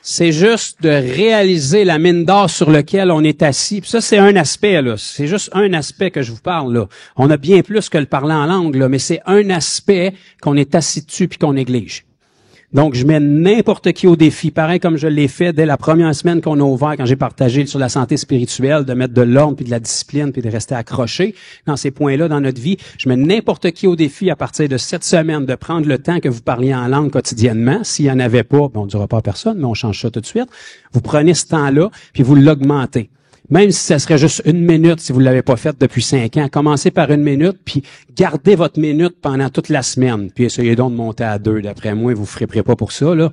C'est juste de réaliser la mine d'or sur laquelle on est assis. Puis ça, c'est un aspect, là. C'est juste un aspect que je vous parle, là. On a bien plus que le parler en langue, là, mais c'est un aspect qu'on est assis dessus puis qu'on néglige. Donc, je mets n'importe qui au défi, pareil comme je l'ai fait dès la première semaine qu'on a ouvert, quand j'ai partagé sur la santé spirituelle, de mettre de l'ordre, puis de la discipline, puis de rester accroché dans ces points-là dans notre vie. Je mets n'importe qui au défi à partir de cette semaine de prendre le temps que vous parliez en langue quotidiennement. S'il n'y en avait pas, on ne dira pas à personne, mais on change ça tout de suite. Vous prenez ce temps-là, puis vous l'augmentez. Même si ça serait juste 1 minute, si vous ne l'avez pas fait depuis 5 ans, commencez par 1 minute, puis gardez votre minute pendant toute la semaine. Puis essayez donc de monter à 2. D'après moi, vous ne fripperez pas pour ça, là.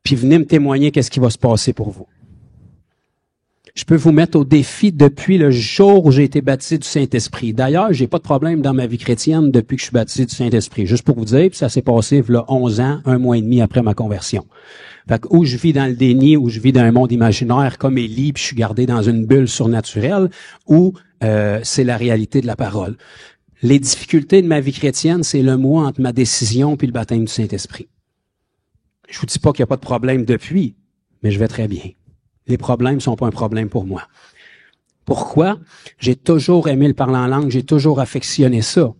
Puis venez me témoigner qu'est-ce qui va se passer pour vous. Je peux vous mettre au défi depuis le jour où j'ai été baptisé du Saint-Esprit. D'ailleurs, j'ai pas de problème dans ma vie chrétienne depuis que je suis baptisé du Saint-Esprit. Juste pour vous dire, puis ça s'est passé là 11 ans, 1 mois et demi après ma conversion. Fait que où je vis dans le déni, où je vis dans un monde imaginaire comme Élie, puis je suis gardé dans une bulle surnaturelle, ou c'est la réalité de la parole. Les difficultés de ma vie chrétienne, c'est le mois entre ma décision puis le baptême du Saint-Esprit. Je vous dis pas qu'il n'y a pas de problème depuis, mais je vais très bien. Les problèmes sont pas un problème pour moi. Pourquoi? J'ai toujours aimé le parler en langue, j'ai toujours affectionné ça.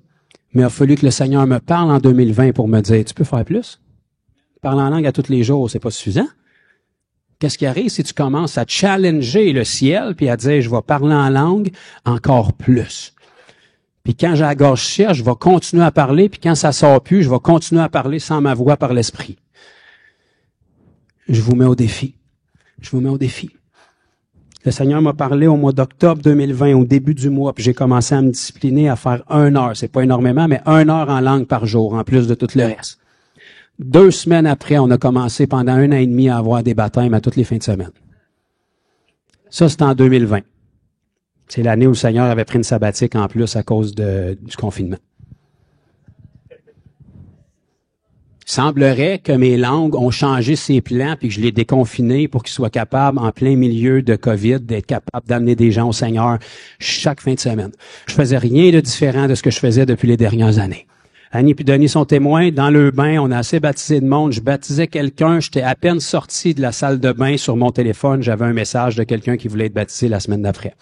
Mais il a fallu que le Seigneur me parle en 2020 pour me dire, tu peux faire plus? Parler en langue à tous les jours, c'est pas suffisant. Qu'est-ce qui arrive si tu commences à challenger le ciel puis à dire, je vais parler en langue encore plus? Puis quand j'ai la gorge sèche, je vais continuer à parler, puis quand ça sort plus, je vais continuer à parler sans ma voix par l'esprit. Je vous mets au défi. Je vous mets au défi. Le Seigneur m'a parlé au mois d'octobre 2020, au début du mois, puis j'ai commencé à me discipliner à faire 1 heure. C'est pas énormément, mais 1 heure en langue par jour, en plus de tout le reste. 2 semaines après, on a commencé pendant 1 an et demi à avoir des baptêmes à toutes les fins de semaine. Ça, c'était en 2020. C'est l'année où le Seigneur avait pris une sabbatique en plus à cause du confinement. Il semblerait que mes langues ont changé ses plans puis que je les déconfiné pour qu'ils soient capables, en plein milieu de COVID, d'être capables d'amener des gens au Seigneur chaque fin de semaine. Je faisais rien de différent de ce que je faisais depuis les dernières années. Annie et Denis sont témoins. Dans le bain, on a assez baptisé de monde. Je baptisais quelqu'un. J'étais à peine sorti de la salle de bain sur mon téléphone. J'avais un message de quelqu'un qui voulait être baptisé la semaine d'après.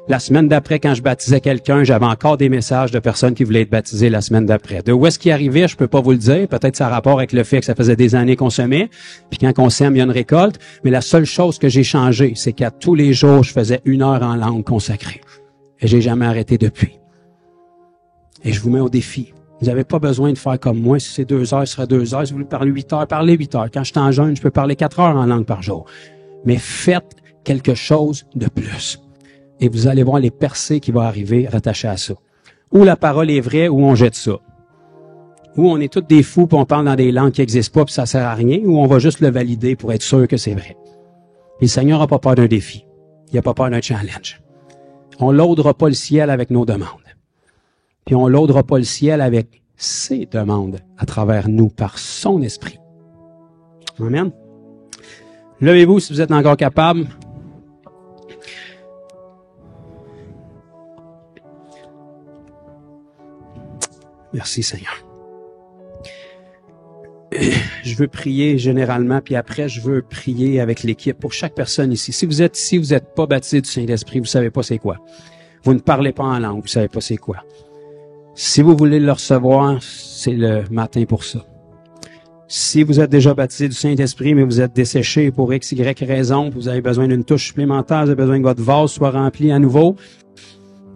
La semaine d'après, quand je baptisais quelqu'un, j'avais encore des messages de personnes qui voulaient être baptisées la semaine d'après. De où est-ce qu'il arrivait, je peux pas vous le dire. Peut-être ça a rapport avec le fait que ça faisait des années qu'on semait. Puis quand on sème, il y a une récolte. Mais la seule chose que j'ai changé, c'est qu'à tous les jours, je faisais 1 heure en langue consacrée. Et j'ai jamais arrêté depuis. Et je vous mets au défi. Vous n'avez pas besoin de faire comme moi. Si c'est 2 heures, ce sera 2 heures. Si vous voulez parler 8 heures, parlez 8 heures. Quand je suis en jeûne, je peux parler 4 heures en langue par jour. Mais faites quelque chose de plus. Et vous allez voir les percées qui vont arriver rattachées à ça. Ou la parole est vraie, ou on jette ça. Ou on est tous des fous, puis on parle dans des langues qui n'existent pas, puis ça sert à rien, ou on va juste le valider pour être sûr que c'est vrai. Et le Seigneur n'a pas peur d'un défi. Il n'a pas peur d'un challenge. On l'audera pas le ciel avec nos demandes. Puis on l'audera pas le ciel avec ses demandes à travers nous, par son esprit. Amen. Levez-vous si vous êtes encore capable. Merci Seigneur. Je veux prier généralement, puis après, je veux prier avec l'équipe pour chaque personne ici. Si vous êtes ici, vous n'êtes pas baptisé du Saint-Esprit, vous savez pas c'est quoi. Vous ne parlez pas en langue, vous savez pas c'est quoi. Si vous voulez le recevoir, c'est le matin pour ça. Si vous êtes déjà baptisé du Saint-Esprit, mais vous êtes desséché pour X, Y raison, vous avez besoin d'une touche supplémentaire, vous avez besoin que votre vase soit rempli à nouveau,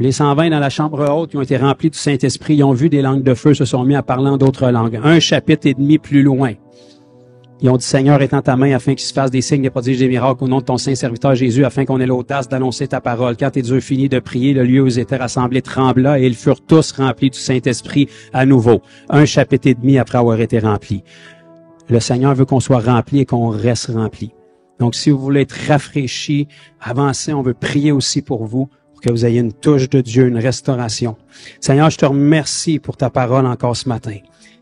Les 120 dans la chambre haute, ils ont été remplis du Saint-Esprit, ils ont vu des langues de feu, se sont mis à parler en d'autres langues. 1 chapitre et demi plus loin. Ils ont dit, Seigneur, étends ta main afin qu'il se fasse des signes, des prodiges, des miracles au nom de ton saint serviteur Jésus, afin qu'on ait l'audace d'annoncer ta parole. Quand tes dieux finirent de prier, le lieu où ils étaient rassemblés trembla et ils furent tous remplis du Saint-Esprit à nouveau. 1 chapitre et demi après avoir été remplis. Le Seigneur veut qu'on soit rempli et qu'on reste rempli. Donc, si vous voulez être rafraîchi, avancez, on veut prier aussi pour vous, pour que vous ayez une touche de Dieu, une restauration. Seigneur, je te remercie pour ta parole encore ce matin,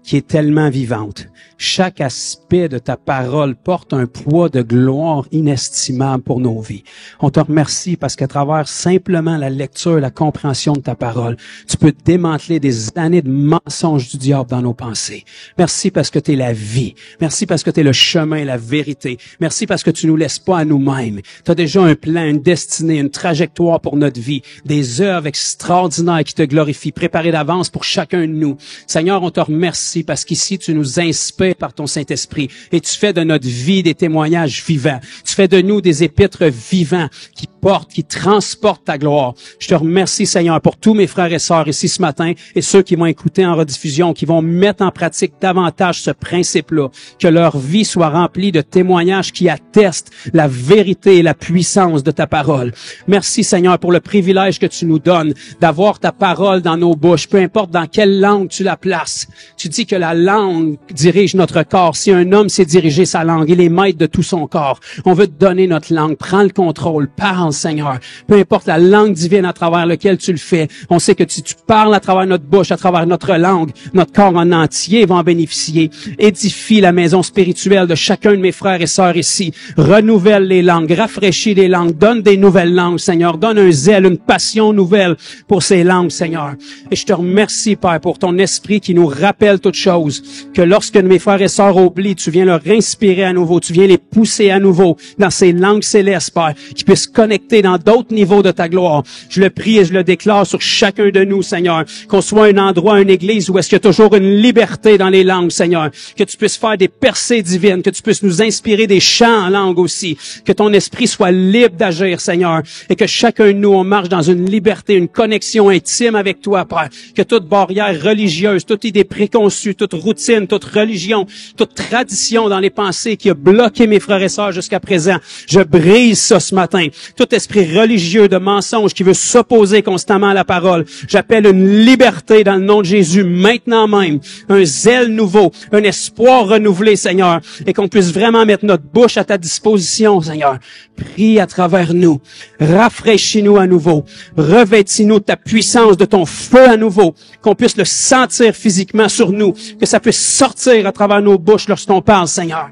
qui est tellement vivante. Chaque aspect de ta parole porte un poids de gloire inestimable pour nos vies. On te remercie parce qu'à travers simplement la lecture, la compréhension de ta parole, tu peux démanteler des années de mensonges du diable dans nos pensées. Merci parce que tu es la vie. Merci parce que tu es le chemin et la vérité. Merci parce que tu nous laisses pas à nous-mêmes. Tu as déjà un plan, une destinée, une trajectoire pour notre vie, des œuvres extraordinaires qui te glorifient, préparées d'avance pour chacun de nous. Seigneur, on te remercie parce qu'ici, tu nous inspires par ton Saint-Esprit et tu fais de notre vie des témoignages vivants. Tu fais de nous des épîtres vivants qui portent, qui transportent ta gloire. Je te remercie, Seigneur, pour tous mes frères et sœurs ici ce matin et ceux qui vont écouter en rediffusion, qui vont mettre en pratique davantage ce principe-là, que leur vie soit remplie de témoignages qui attestent la vérité et la puissance de ta parole. Merci, Seigneur, pour le privilège que tu nous donnes d'avoir ta parole dans nos bouches, peu importe dans quelle langue tu la places. Tu dis que la langue dirige notre corps. Si un homme sait diriger sa langue, il est maître de tout son corps. On veut te donner notre langue. Prends le contrôle. Parle, Seigneur. Peu importe la langue divine à travers laquelle tu le fais. On sait que tu parles à travers notre bouche, à travers notre langue. Notre corps en entier va en bénéficier. Édifie la maison spirituelle de chacun de mes frères et sœurs ici. Renouvelle les langues. Rafraîchis les langues. Donne des nouvelles langues, Seigneur. Donne un zèle, une passion nouvelle pour ces langues, Seigneur. Et je te remercie, Père, pour ton esprit qui nous rappelle toutes choses. Que lorsque mes frères et sœurs oublient, tu viens leur inspirer à nouveau, tu viens les pousser à nouveau dans ces langues célestes, Père, qui puissent connecter dans d'autres niveaux de ta gloire. Je le prie et je le déclare sur chacun de nous, Seigneur, qu'on soit un endroit, une église où est-ce qu'il y a toujours une liberté dans les langues, Seigneur, que tu puisses faire des percées divines, que tu puisses nous inspirer des chants en langue aussi, que ton esprit soit libre d'agir, Seigneur, et que chacun de nous, on marche dans une liberté, une connexion intime avec toi, Père, que toute barrière religieuse, toute idée préconçue, toute routine, toute religion, toute tradition dans les pensées qui a bloqué mes frères et sœurs jusqu'à présent. Je brise ça ce matin. Tout esprit religieux de mensonge qui veut s'opposer constamment à la parole. J'appelle une liberté dans le nom de Jésus maintenant même. Un zèle nouveau, un espoir renouvelé, Seigneur. Et qu'on puisse vraiment mettre notre bouche à ta disposition, Seigneur. Prie à travers nous. Rafraîchis-nous à nouveau. Revêtis-nous de ta puissance, de ton feu à nouveau. Qu'on puisse le sentir physiquement sur nous. Que ça puisse sortir à travers nos bouches lorsqu'on parle, Seigneur.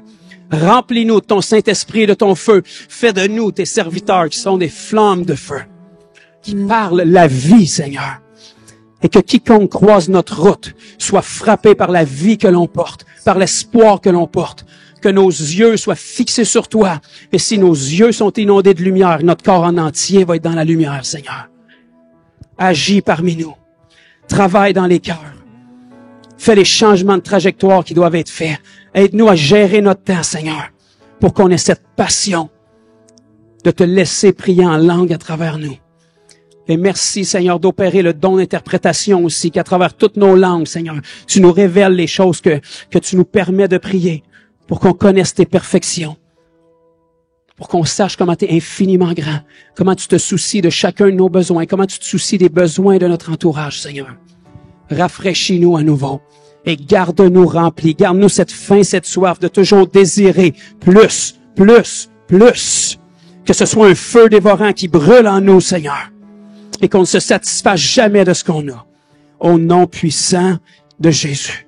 Remplis-nous de ton Saint-Esprit et de ton feu. Fais de nous tes serviteurs qui sont des flammes de feu, qui parlent la vie, Seigneur. Et que quiconque croise notre route soit frappé par la vie que l'on porte, par l'espoir que l'on porte. Que nos yeux soient fixés sur toi. Et si nos yeux sont inondés de lumière, notre corps en entier va être dans la lumière, Seigneur. Agis parmi nous. Travaille dans les cœurs. Fais les changements de trajectoire qui doivent être faits. Aide-nous à gérer notre temps, Seigneur, pour qu'on ait cette passion de te laisser prier en langue à travers nous. Et merci, Seigneur, d'opérer le don d'interprétation aussi, qu'à travers toutes nos langues, Seigneur, tu nous révèles les choses que tu nous permets de prier pour qu'on connaisse tes perfections, pour qu'on sache comment tu es infiniment grand, comment tu te soucies de chacun de nos besoins, comment tu te soucies des besoins de notre entourage, Seigneur. Rafraîchis-nous à nouveau et garde-nous remplis. Garde-nous cette faim, cette soif de toujours désirer plus, plus, plus. Que ce soit un feu dévorant qui brûle en nous, Seigneur, et qu'on ne se satisfasse jamais de ce qu'on a. Au nom puissant de Jésus.